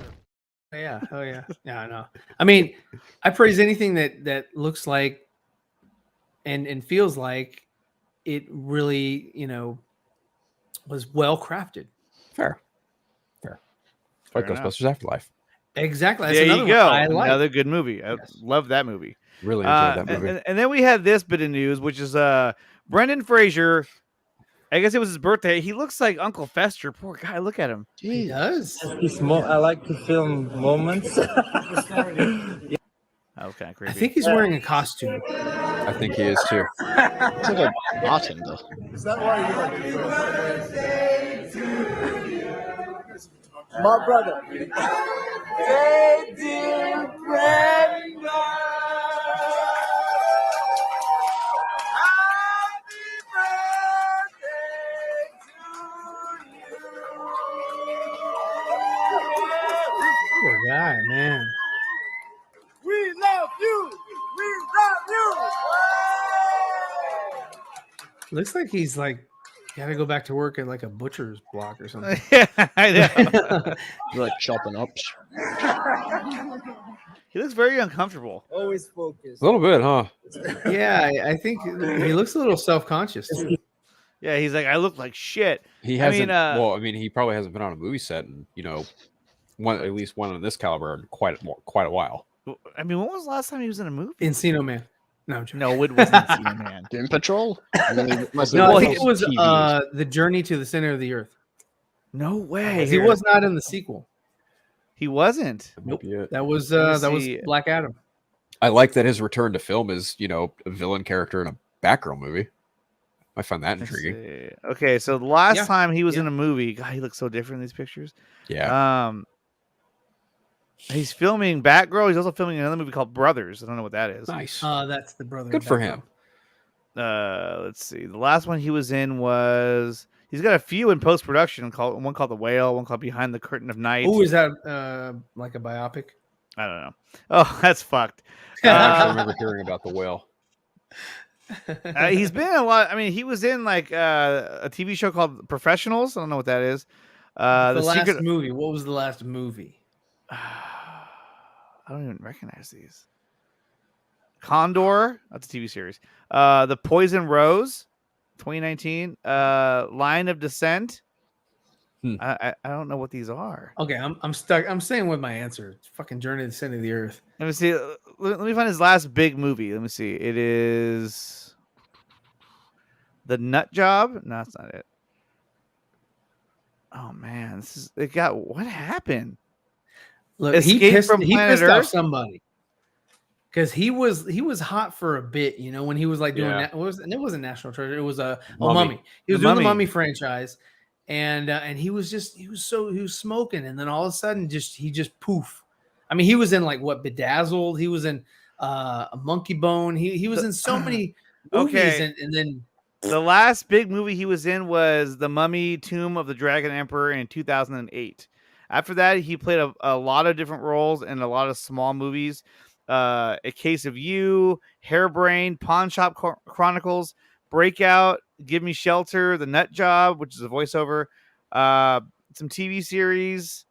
Yeah, oh yeah, yeah. I know. I mean, I praise anything that looks like and feels like it really, was well crafted. Fair. Like Ghostbusters Afterlife. Exactly. That's there another you go. one I like. Another good movie. I love that movie. Really enjoyed that movie. And then we had this bit of news, which is Brendan Fraser. I guess it was his birthday. He looks like Uncle Fester. Poor guy. Look at him. He does. I like to film moments. That was kind of creepy. I think he's wearing a costume. I think he is too. It's like a bartender. Is that why you like to my brother? Hey, dear Brenda. Happy birthday to you. Poor guy, man. We love you. We love you. Looks like he's like got to go back to work at like a butcher's block or something. Yeah, I know. You're like chopping up. He looks very uncomfortable. Always focused. A little bit, huh? Yeah, I think he looks a little self-conscious too. Yeah, he's like, I look like shit. He hasn't. Well, I mean, he probably hasn't been on a movie set in, at least one of this caliber in quite a while. I mean, when was the last time he was in a movie? Encino Man. No, I'm no, it wasn't Encino Man. Doom Patrol? I mean, no, I think it was The Journey to the Center of the Earth. No way. He was not in the sequel. He wasn't. Nope. That was Black Adam. I like that his return to film is, a villain character in a Batgirl movie. I find that intriguing. Okay, so the last time he was in a movie, God, he looks so different in these pictures. Yeah. He's filming Batgirl. He's also filming another movie called Brothers. I don't know what that is. Nice. That's the brother. Good for him. Let's see. The last one he was in was he's got a few in post production. One called The Whale. One called Behind the Curtain of Night. Oh, is that like a biopic? I don't know. Oh, that's fucked. I actually remember hearing about The Whale. He's been in a lot. I mean, he was in like a TV show called Professionals. I don't know what that is. The last movie. What was the last movie? I don't even recognize these. Condor. That's a TV series. The Poison Rose, 2019. Line of Descent. I don't know what these are. Okay, I'm stuck. I'm staying with my answer. It's fucking Journey to the Center of the Earth. Let me see. Let me find his last big movie. Let me see. It is The Nut Job. No, that's not it. Oh man, what happened? Look, he pissed off somebody because he was hot for a bit, when he was like doing that. And it wasn't National Treasure. It was a Mummy. He was doing the Mummy franchise, and he was smoking, and then all of a sudden he just poof. I mean, he was in like Bedazzled. He was in a Monkey Bone. He was in so many movies, and then the last big movie he was in was The Mummy: Tomb of the Dragon Emperor in 2008. After that, he played a lot of different roles in a lot of small movies. A Case of You, Hairbrained, Pawn Shop Chronicles, Breakout, Give Me Shelter, The Nut Job, which is a voiceover, some TV series.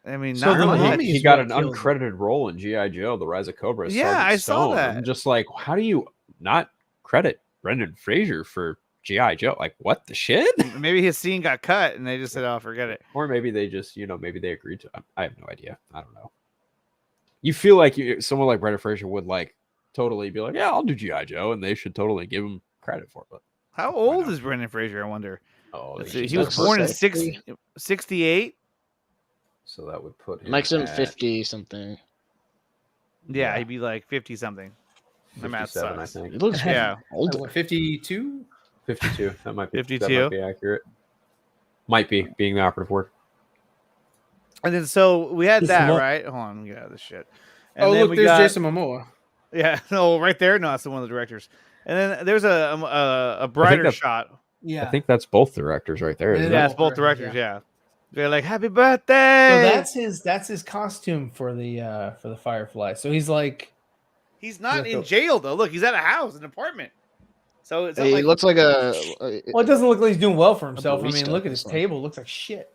I mean, so he got an uncredited role in G.I. Joe: The Rise of Cobra. Yeah, I saw that. I'm just like, how do you not credit Brendan Fraser for G.I. Joe? Like, what the shit? Maybe his scene got cut and they just said, oh, forget it. Or maybe they just, maybe they agreed to it. I have no idea. I don't know. You feel like someone like Brendan Fraser would like totally be like, yeah, I'll do G.I. Joe, and they should totally give him credit for it. But how old is Brendan Fraser, I wonder? Oh, he was born in 68. So that would put him makes him 50 something. Yeah, he'd be like 50 something. My math sucks. I think. He looks older. 52? 52. That might be 52. That might be accurate. Might be being the operative word. And then so we had that, right? Hold on, let me get out of this shit. And look, there's Jason Momoa. Yeah, no, right there. No, that's one of the directors. And then there's a brighter shot. Yeah, I think that's both directors right there. Yeah, it's both directors. Yeah. They're like, "Happy birthday!" So that's his costume for the Firefly. So he's like, he's not in jail though. Look, he's at a house, an apartment. So it's he looks like well, it doesn't look like he's doing well for himself. I mean, look at his table; it looks like shit.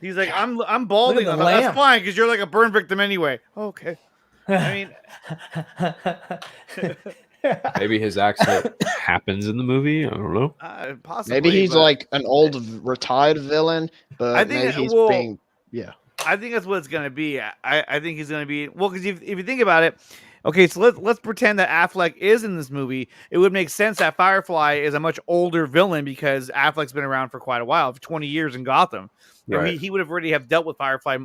He's like, I'm balding. Look at the That's lamp. fine because you're like a burn victim anyway. Okay. I mean, Maybe his accent happens in the movie. I don't know. possibly. Maybe he's but like an old retired villain, but I think maybe he's being I think that's what it's gonna be. I think he's gonna be because if you think about it, okay, so let's pretend that Affleck is in this movie. It would make sense that Firefly is a much older villain because Affleck's been around for quite a while, for 20 years in Gotham. Right. He would have already have dealt with Firefly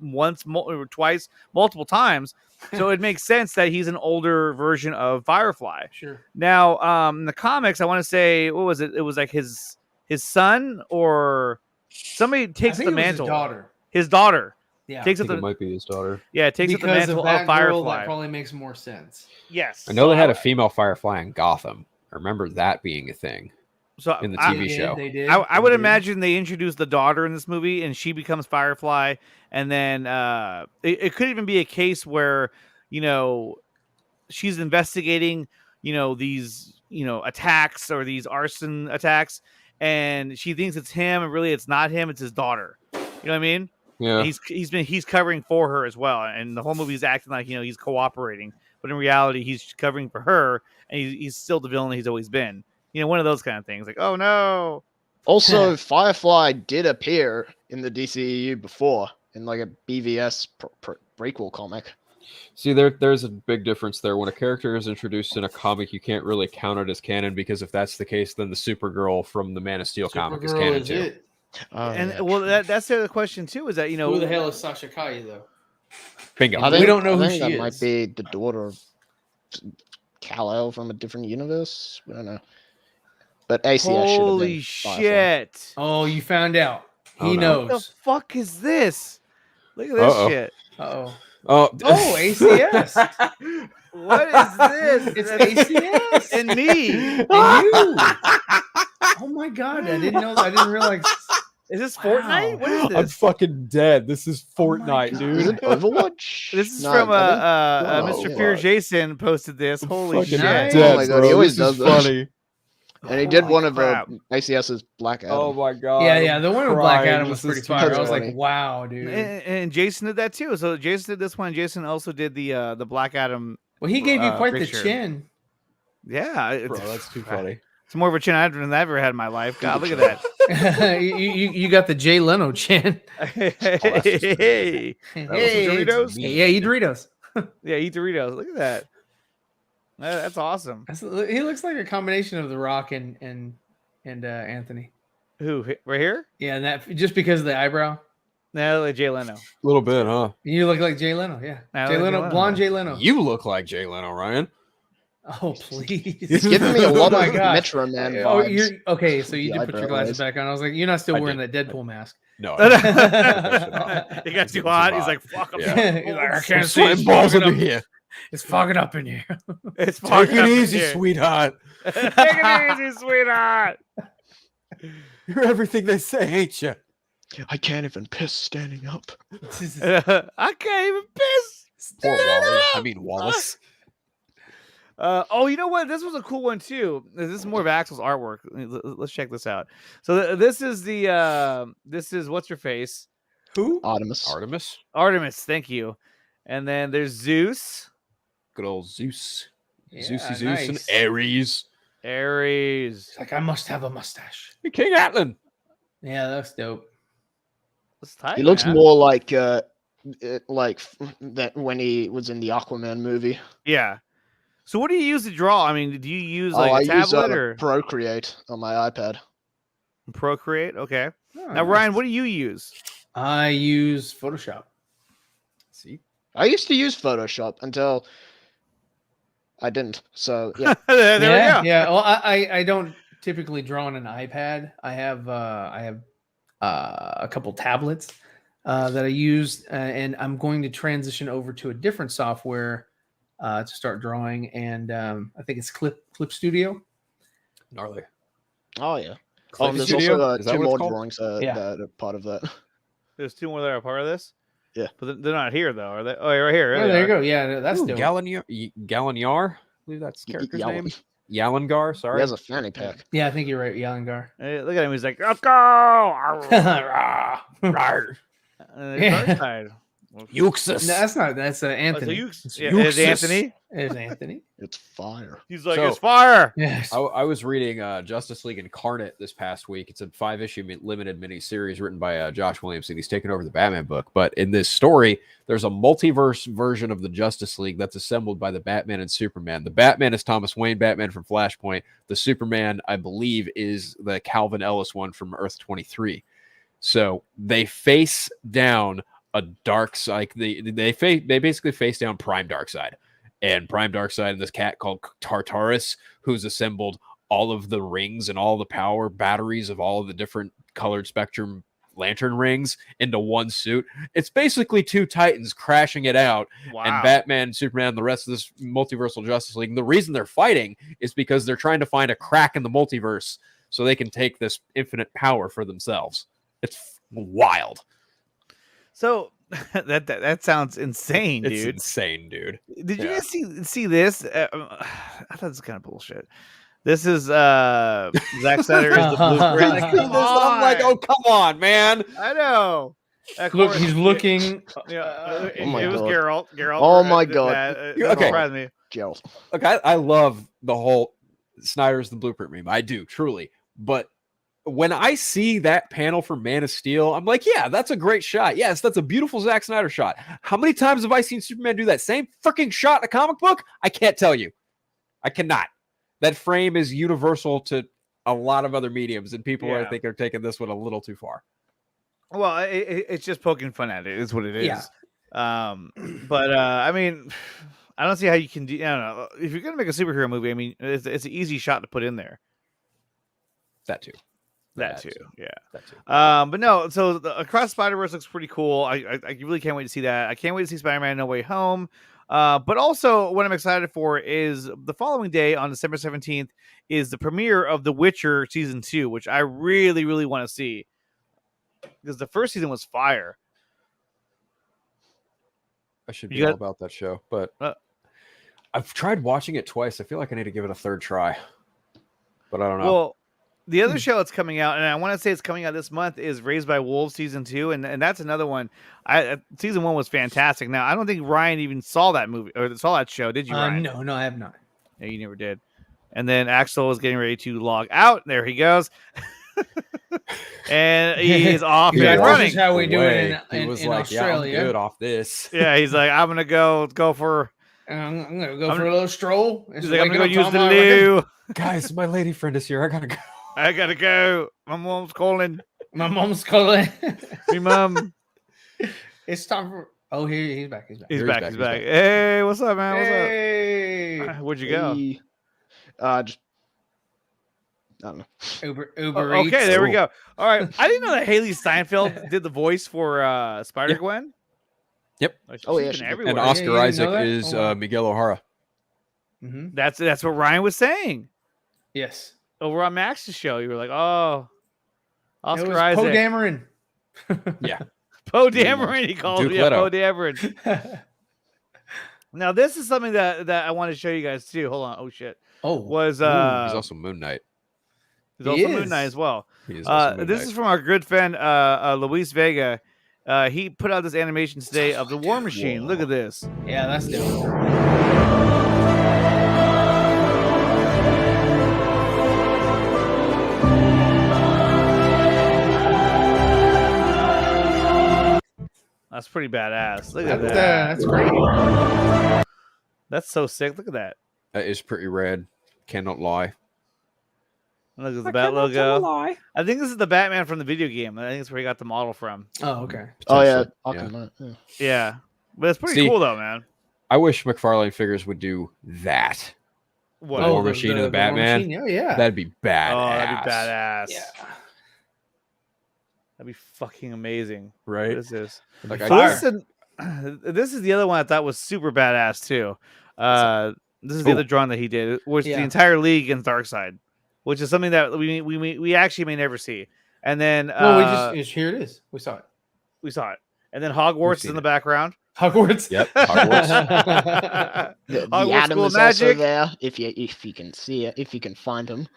once, or twice, multiple times. So it makes sense that he's an older version of Firefly. Sure. Now, in the comics, I want to say, what was it? It was like his son or somebody takes the mantle. His daughter. Yeah. Takes I up think the it might be his daughter. Yeah, takes up the Because mantle of that of Firefly. girl, that probably makes more sense. Yes. I know they had a female Firefly in Gotham. I remember that being a thing. So in the TV show. They did. I would imagine they introduced the daughter in this movie and she becomes Firefly. And then it could even be a case where, she's investigating, these, attacks or these arson attacks. And she thinks it's him and really it's not him. It's his daughter. You know what I mean? Yeah. He's covering for her as well. And the whole movie's acting like, he's cooperating. But in reality, he's covering for her and he's still the villain he's always been. One of those kind of things. Like, oh no. Also, Firefly did appear in the DCEU before in like a BVS prequel comic. See, there's a big difference there. When a character is introduced in a comic, you can't really count it as canon because if that's the case, then the Supergirl from the Man of Steel comic is canon too. That's the other question too. Is that who the hell is Sasha Calle though? Bingo. We don't know who she that is. Might be the daughter of Kal-El from a different universe. I don't know. But ACS holy shit! Oh, you found out. He knows. What the fuck is this? Look at this shit. Oh, ACS. What is this? It's ACS and me and you. Oh my god! I didn't know. I didn't realize. Is this Fortnite? What is this? I'm fucking dead. This is Fortnite, dude. Is it Overwatch? This is from Mr. Fear Jason posted this. Holy shit! Dead, oh my god, he always this does is funny. And he did one of crap. ACS's Black Adam. Oh my god. Yeah, the one with Black Adam was This pretty is fire. I was funny. like, wow, dude. And Jason did that too. So Jason did this one. Jason also did the Black Adam. Well, he gave you quite picture. the chin. Yeah, Bro, that's too funny. It's more of a chin I've ever had in my life. God, look at that. you got the Jay Leno chin. Hey, Doritos. Yeah, eat Doritos. Yeah, eat Doritos. Look at that. That's awesome. He looks like a combination of The Rock and Anthony. Who right here? Yeah, and that just because of the eyebrow. No, like Jay Leno. A little bit, huh? You look like Jay Leno. Yeah, Jay Leno, blonde Jay Leno. You look like Jay Leno, Ryan. Oh please! He's giving me a lot of God. Metro Man vibes. Oh, you're okay. So you The did put your eyebrow glasses is- back on. I was like, you're not still I wearing did. that Deadpool mask. No. It got too hot. He's like, fuck him. Yeah. He's like, I can't see. Sweating It's balls fogging under up. here. It's fogging up in here. It's Take fucking it up in easy, here. sweetheart. Take it easy, sweetheart. You're everything they say, ain't you? I can't even piss standing up. I can't even piss. Poor Wally. I mean Wallace. Oh, you know what? This was a cool one too. This is more of Axel's artwork. Let's check this out. So this is what's her face? Who? Artemis. Artemis. Thank you. And then there's Zeus. Good old Zeus. Yeah, Zeusy Zeus nice. and Ares. Ares. It's like I must have a mustache. Hey, King Atlan. Yeah, that's dope. That's tight, He looks man. more like that when he was in the Aquaman movie. Yeah. So what do you use to draw? I mean, do you use I like a use tablet or Procreate on my iPad. Procreate? Okay. Oh, Now, nice. Ryan, what do you use? I use Photoshop. See? I used to use Photoshop until I didn't. So yeah. there we go. Yeah. Well, I don't typically draw on an iPad. I have a couple tablets that I use, and I'm going to transition over to a different software to start drawing, and I think it's Clip Studio. Gnarly. Oh yeah. Clip There's Studio? also Is that two what it's more called? drawings Yeah. that are part of that. There's two more that are part of this. Yeah. But they're not here though, are they? Oh, right here. Oh, there you go. Yeah, that's dope. Gallignard. I believe that's the character's Yalan. name. Yalangar, sorry. He has a fanny pack. Yeah, I think you're right, Yalangar. Hey, look at him. He's like, let's go. Darkseid. Euxus. No, that's not. That's Anthony. It's Euxus. Anthony. It's Anthony. It's fire. He's like, So- it's fire. Yes. I was reading Justice League Incarnate this past week. It's a 5-issue limited miniseries written by Josh Williamson. He's taken over the Batman book. But in this story, there's a multiverse version of the Justice League that's assembled by the Batman and Superman. The Batman is Thomas Wayne Batman from Flashpoint. The Superman, I believe, is the Calvin Ellis one from Earth 23. So they face down a dark side. They basically face down Prime Darkseid. And Prime Darkseid and this cat called Tartarus, who's assembled all of the rings and all the power batteries of all of the different colored spectrum lantern rings into one suit. It's basically two titans crashing it out. Wow. And Batman, Superman, and the rest of this multiversal Justice League. And the reason they're fighting is because they're trying to find a crack in the multiverse so they can take this infinite power for themselves. It's wild. So that sounds insane, dude. It's insane, dude. Did you guys see this? I thought this was kind of bullshit. This is Zack Snyder is the blueprint. I'm like, oh, come on, man. I know. Look, he's looking. It my was God. Geralt. Oh my God. That Okay. surprised me. Geralt. Look, I love the whole Snyder's the blueprint meme. I do, truly. But when I see that panel for Man of Steel, I'm like, yeah, that's a great shot. Yes, that's a beautiful Zack Snyder shot. How many times have I seen Superman do that same freaking shot in a comic book? I can't tell you. I cannot. That frame is universal to a lot of other mediums, and people, I think, are taking this one a little too far. Well, it's just poking fun at it, is what it is. Yeah. But I mean, I don't see how you can do. I don't know. If you're gonna make a superhero movie, I mean, it's an easy shot to put in there. That too. That too. Yeah. That too. But no. So Across Spider-Verse looks pretty cool. I really can't wait to see that. I can't wait to see Spider-Man No Way Home. But also, what I'm excited for is the following day on December 17th is the premiere of The Witcher Season 2, which I really, really want to see. Because the first season was fire. I should be all about that show, but I've tried watching it twice. I feel like I need to give it a third try, but I don't know. Well, the other show that's coming out, and I want to say it's coming out this month, is Raised by Wolves Season 2, and that's another one. Season 1 was fantastic. Now, I don't think Ryan even saw that movie or saw that show. Did you, Ryan? No, I have not. No, you never did. And then Axel is getting ready to log out. There he goes. And he's off and running. This is how we do it He was in like, Australia. Yeah, I'm good off this. Yeah, he's like, I'm gonna go for. I'm gonna go for a little stroll. He's like, I'm gonna go use the loo. Guys, my lady friend is here. I gotta go. I gotta go. My mom's calling. My mom's calling. Me mom. It's time for. Oh, he's back. He's back. Hey, what's up, man? Hey. What's up? Where'd you go? Just I don't know. Uber okay, Eats. there we go. All right, I didn't know that Haley Steinfeld did the voice for Spider-Gwen. Yep. Oh yeah, she's been everywhere. And Oscar Isaac that? is Oh, wow. Miguel O'Hara. Mm-hmm. That's what Ryan was saying Yes. over on Max's show. You were like, oh, It Oscar was Isaac, Poe Dameron. Yeah. Poe Dameron. He called Duke me Leto. Poe Dameron. Now this is something that I want to show you guys too. Hold on. Oh shit. Oh. Was He's also Moon Knight. he's also Moon Knight as well. He is also Moon This Knight. is from our good friend Luis Vega. He put out this animation today of the War Machine. Look at this. Yeah, that's dope. That's pretty badass. Look at that. That's great. That's so sick. Look at that. That is pretty rad. Cannot lie. Look at the Bat logo. I think this is the Batman from the video game. I think it's where he got the model from. Oh, okay. Oh yeah, Potentially, yeah. Yeah. But it's pretty See, cool though, man. I wish McFarlane Figures would do that. What? The War Machine and the Batman. War Machine? Oh, yeah. That'd be badass. Oh, that'd be badass. Yeah. That'd be fucking amazing. Right? What is this? Like, So I this, this is the other one I thought was super badass too. This is the other drawing that he did, which is the entire league against Darkseid, which is something that we actually may never see. And then Well, here it is. We saw it. And then Hogwarts is in the background. Hogwarts. Yep, Hogwarts. The Hogwarts Atom School is Magic. also there. If you can see it, if you can find him.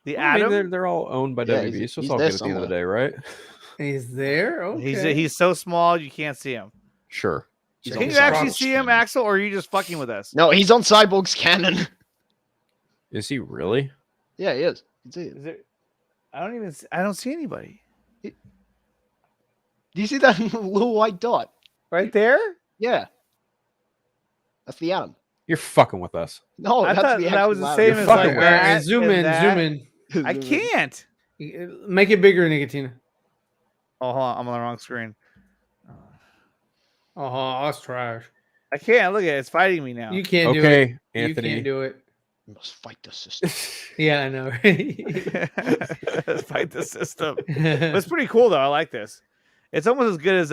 The I mean, Atom. they're all owned by Yeah, WB, he's so it's there all good at the end of the day, right? He's there. Okay. He's so small you can't see him. Sure. He's Can on you actually Cyborg's see him, canon. Axel, or are you just fucking with us? No, he's on Cyborg's canon. Is he really? Yeah, he is. Is Is there, I don't see anybody. Do you see that little white dot? Right there? Yeah. That's the Atom. You're fucking with us. No, I that's thought the that was the actual same Atom. as fucking like with that zoom and in, that. zoom in. I can't. Make it bigger, Nicotina. Oh, hold on. I'm on the wrong screen. Oh, that's trash. I can't. Look at it. It's fighting me now. You can't do it. Okay, Anthony. You can't do it. You must fight the system. Yeah, I know. Let's fight the system. But it's pretty cool, though. I like this. It's almost as good as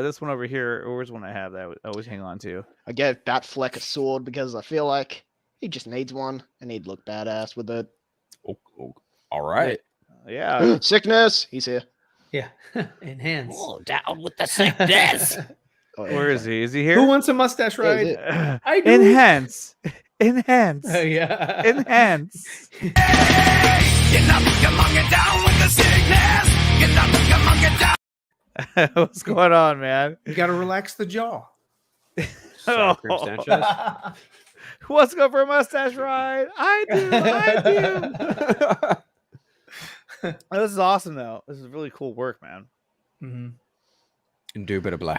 this one over here. Or where's one I have that I always hang on to? I gave Batfleck a sword because I feel like he just needs one and he'd look badass with it. All right. Yeah. Sickness. He's here. Yeah. Enhance. Down with the sickness. Oh, yeah. Where is he? Is he here? Who wants a mustache Yeah, he's ride? I do. Enhance. Enhance. Oh, yeah. Enhance. What's going on, man? You got to relax the jaw. Sour cream Sanchez. Who wants to go for a mustache ride? I do. I do. Oh, this is awesome, though. This is really cool work, man. Mm-hmm. Indubitably.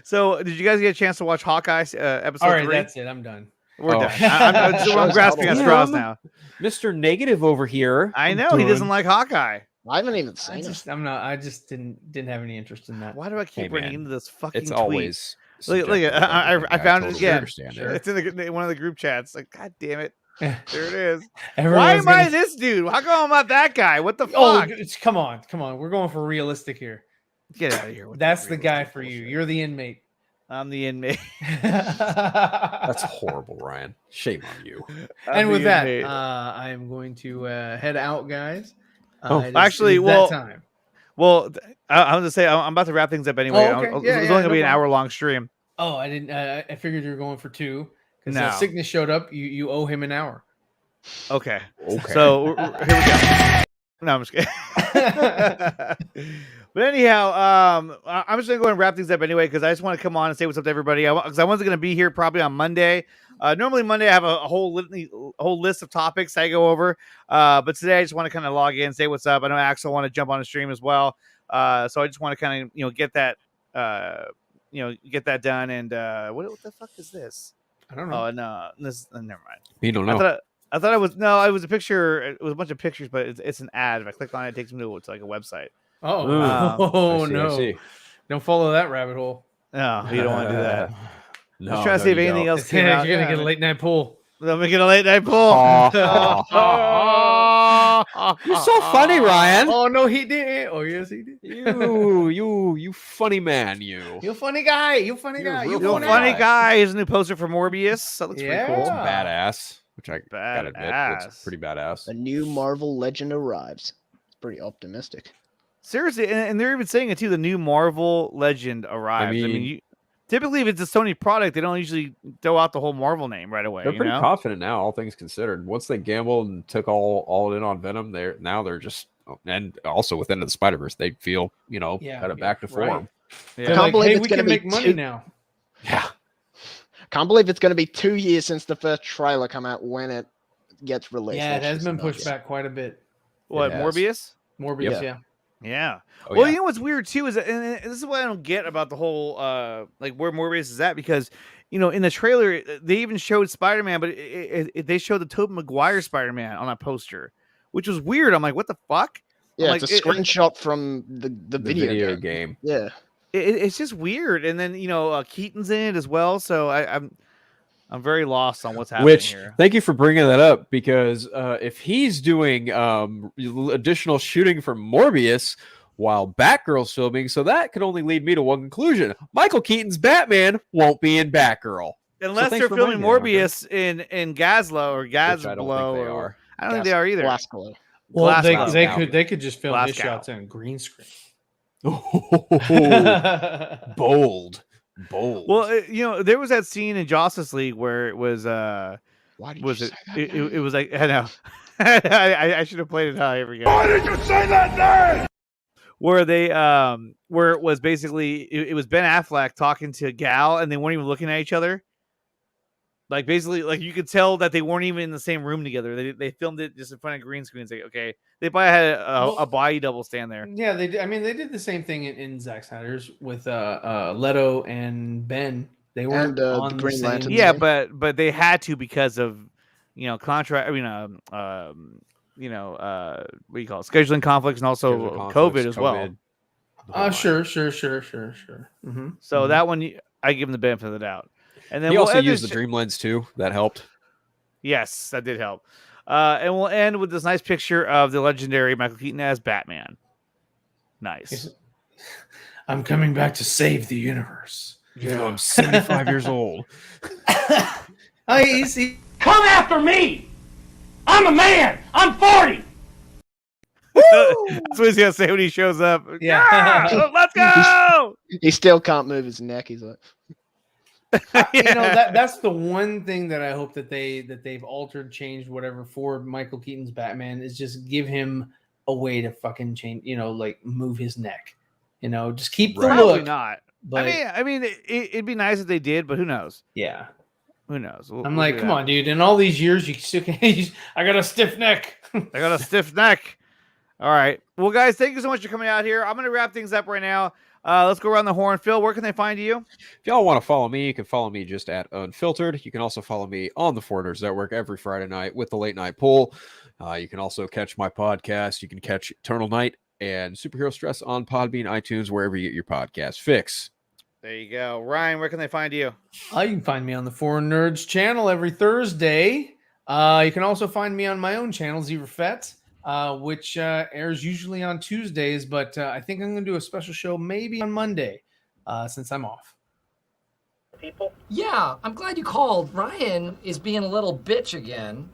So, did you guys get a chance to watch Hawkeye episode All right, 3? that's it. I'm done. We're Oh. done. I'm grasping at straws now. Mr. Negative over here. I know he doesn't like Hawkeye. I haven't even seen it. I just didn't have any interest in that. Why do I keep Hey, running man, into this fucking it's tweet? always Look, subjective. I found it totally again. understand it. It's in one of the group chats. Like, God damn it. There it is. Why Everyone's am I gonna- this dude? How come I'm not that guy? What the Oh, fuck? come on. We're going for realistic here. Get out of here. with That's that the guy realistic for you. bullshit. You're the inmate. I'm the inmate. That's horrible, Ryan. Shame on you. And I'm with the that, inmate. I am going to head out, guys. Oh, it is- actually, it is well, that time. Well, I was gonna say I'm about to wrap things up anyway. Oh, okay. It's Yeah, only yeah, gonna no be an problem. hour-long stream. Oh, I didn't. I figured you were going for 2 because No. sickness showed up. You owe him an hour. Okay. Okay. So here we go. No, I'm just kidding. But anyhow, I'm just gonna go ahead and wrap things up anyway because I just want to come on and say what's up to everybody. Because I wasn't gonna be here probably on Monday. Normally Monday I have a whole list of topics I go over. But today I just want to kind of log in, say what's up. I know Axel want to jump on the stream as well. So I just want to kind of get that get that done. And what the fuck is this? I don't know. Oh no, this never mind. You don't know. I thought it was a picture. It was a bunch of pictures, but it's an ad. If I click on it, it takes me to like a website. Oh, I see, I no! see. Don't follow that rabbit hole. No, you don't want to do that. No, Just trying to see if anything else You're came out. gonna get a late night pool. Let me get a late night pull. You're so funny, Ryan. Oh no, he did. Oh yes, he did. You funny man, you. You funny guy. You funny You're a guy. real You Real funny funny guy. guy. Here's a new poster for Morbius. That looks pretty Yeah. cool. Badass. Which I gotta admit, Badass. looks pretty badass. A new Marvel Legend arrives. It's pretty optimistic. Seriously, and they're even saying it too. The new Marvel Legend arrives. I mean, mean- typically if it's a Sony product, they don't usually throw out the whole Marvel name right away. They're you pretty know? confident now, all things considered. Once they gambled and took all in on Venom, they're just, and also within the Spider-Verse, they feel kind of back to form. right. Yeah. They're Can't like, believe hey, it's we gonna can be make money now. Yeah. Can't believe it's going to be 2 years since the first trailer come out when it gets released. Yeah, it That's has just been nuts. pushed back quite a bit. What, It has. Morbius? Morbius, Yep. yeah. Yeah. Oh, Well, yeah. you know what's weird too is that, and this is what I don't get about the whole like where Morbius is at, because in the trailer they even showed Spider-Man, but they showed the Tobey Maguire Spider-Man on a poster, which was weird. I'm like, what the fuck? Yeah, I'm it's like, a screenshot from the video game. game. Yeah. It's just weird. And then Keaton's in it as well, so I'm very lost on what's happening Which, here. thank you for bringing that up, because if he's doing additional shooting for Morbius while Batgirl's filming, so that could only lead me to one conclusion: Michael Keaton's Batman won't be in Batgirl. Unless thanks they're for filming bringing that up, Morbius in Gazlo or Which I don't think Gazblo. they are. I don't think they are either. Glass glow. Well, Glass they Gow. could just film Glass his Gow. shots on green screen. Bold. Well, there was that scene in Justice League where it was Why did was you it? say that It was like I know. I should have played it. Here we go. Why did you say that name? Where they where it was basically it was Ben Affleck talking to Gal and they weren't even looking at each other. Like basically, like you could tell that they weren't even in the same room together. They filmed it just in front of green screens. Like, okay, they probably had a body double stand there. Yeah, they did. I mean, they did the same thing in Zack Snyder's with Leto and Ben. They were And, on the the Green same. Lantern. Yeah, but they had to because of contract. I mean, what do you call it? Scheduling conflicts and also COVID as well. Sure. Mm-hmm. So that one, I give him the benefit of the doubt. And then he we'll also end used this the dream lens too. That helped. Yes, that did help. And we'll end with this nice picture of the legendary Michael Keaton as Batman. Nice. I'm coming back to save the universe. Even though I'm 75 years old. Easy. Come after me! I'm a man! I'm 40! That's what he's gonna say when he shows up. Yeah. Let's go. He still can't move his neck. He's like, That's the one thing that I hope that they've altered, changed, whatever for Michael Keaton's Batman is just give him a way to fucking change, like move his neck. Just keep the Probably look. not. But I mean, it'd be nice if they did, but who knows? yeah. Who knows? I'm like, come on, dude. In all these years, you still can't. I got a stiff neck. I got a stiff neck. All right. Well, guys, thank you so much for coming out here. I'm going to wrap things up right now. Let's go around the horn. Phil, where can they find you? If y'all want to follow me, you can follow me just at Unfiltered. You can also follow me on the Four Nerds Network every Friday night with the Late Night Poll. You can also catch my podcast. You can catch Eternal Night and Superhero Stress on Podbean, iTunes, wherever you get your podcast fix. There you go. Ryan, where can they find you? You can find me on the Foreign Nerds channel every Thursday. You can also find me on my own channel, Zerafet, which airs usually on Tuesdays, but I think I'm going to do a special show maybe on Monday since I'm off. People? Yeah, I'm glad you called. Ryan is being a little bitch again.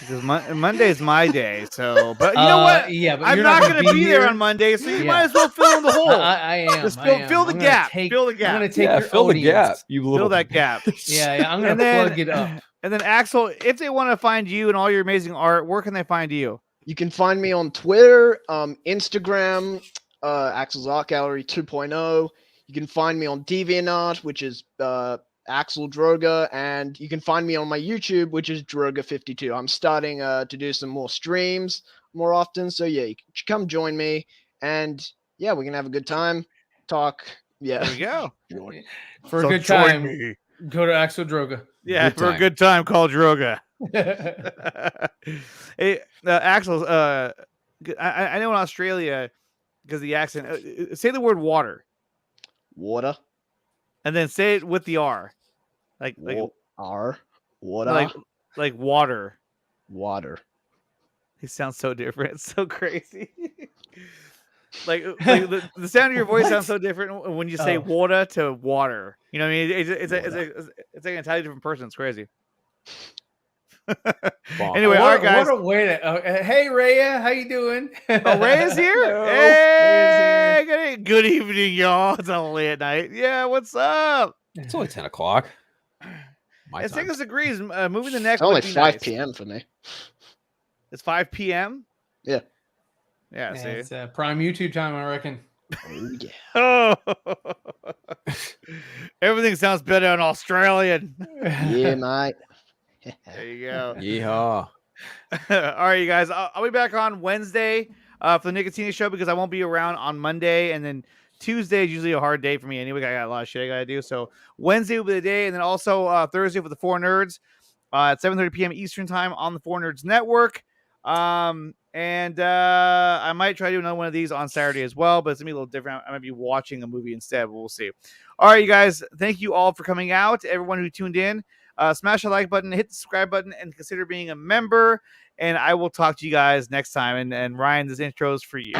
Because Monday's my day, so but you know what? Yeah, but I'm you're not going to be here there on Monday, so you might as well fill in the hole. I am. Just I am. fill the I'm gap. Take, fill the gap. I'm going to take your fill audience. the gap. You little Fill that gap. Yeah, I'm going to plug it up. And then Axel, if they want to find you and all your amazing art, where can they find you? you can find me on Twitter, Instagram, Axel's Art Gallery 2.0. You can find me on DeviantArt, which is Axel Droga, and you can find me on my YouTube, which is Droga52. I'm starting to do some more streams more often, so yeah, you can come join me, and yeah, we can have a good time, talk. Yeah, There you go. For So a good join time, me. go to Axel Droga. Yeah, Good for a time. good time, call Droga. Hey, Axel, I know in Australia, because the accent, say the word water, water, and then say it with the R, like water, water, like water. water. He sounds so different. It's so crazy. like the sound of your voice sounds so different when you say water to water. You know what I mean? It's like an entirely different person. It's crazy. Anyway, all right, guys. What a way to. Hey, Rhea, how you doing? Oh, Ray is here. Hello. Hey, good evening, y'all. It's all late at night. Yeah, what's up? It's only 10 o'clock. My And time. Sickness agrees. Moving the neck. It's only would be 5 nice. p.m. for me. It's 5 p.m. Yeah. Yeah. Yeah, See. it's prime YouTube time, I reckon. Oh, yeah. Oh. Everything sounds better in Australian. Yeah, mate. There you go. Yeehaw. All right, you guys. I'll be back on Wednesday for the Nicotina show because I won't be around on Monday, and then Tuesday is usually a hard day for me anyway. I got a lot of shit I gotta do. So Wednesday will be the day, and then also Thursday for the Four Nerds at 7:30 p.m. Eastern time on the Four Nerds Network. And I might try to do another one of these on Saturday as well, but it's gonna be a little different. I might be watching a movie instead, but we'll see. All right, you guys. Thank you all for coming out. Everyone who tuned in. Smash the like button, hit the subscribe button, and consider being a member. And I will talk to you guys next time. And Ryan, this intro is for you.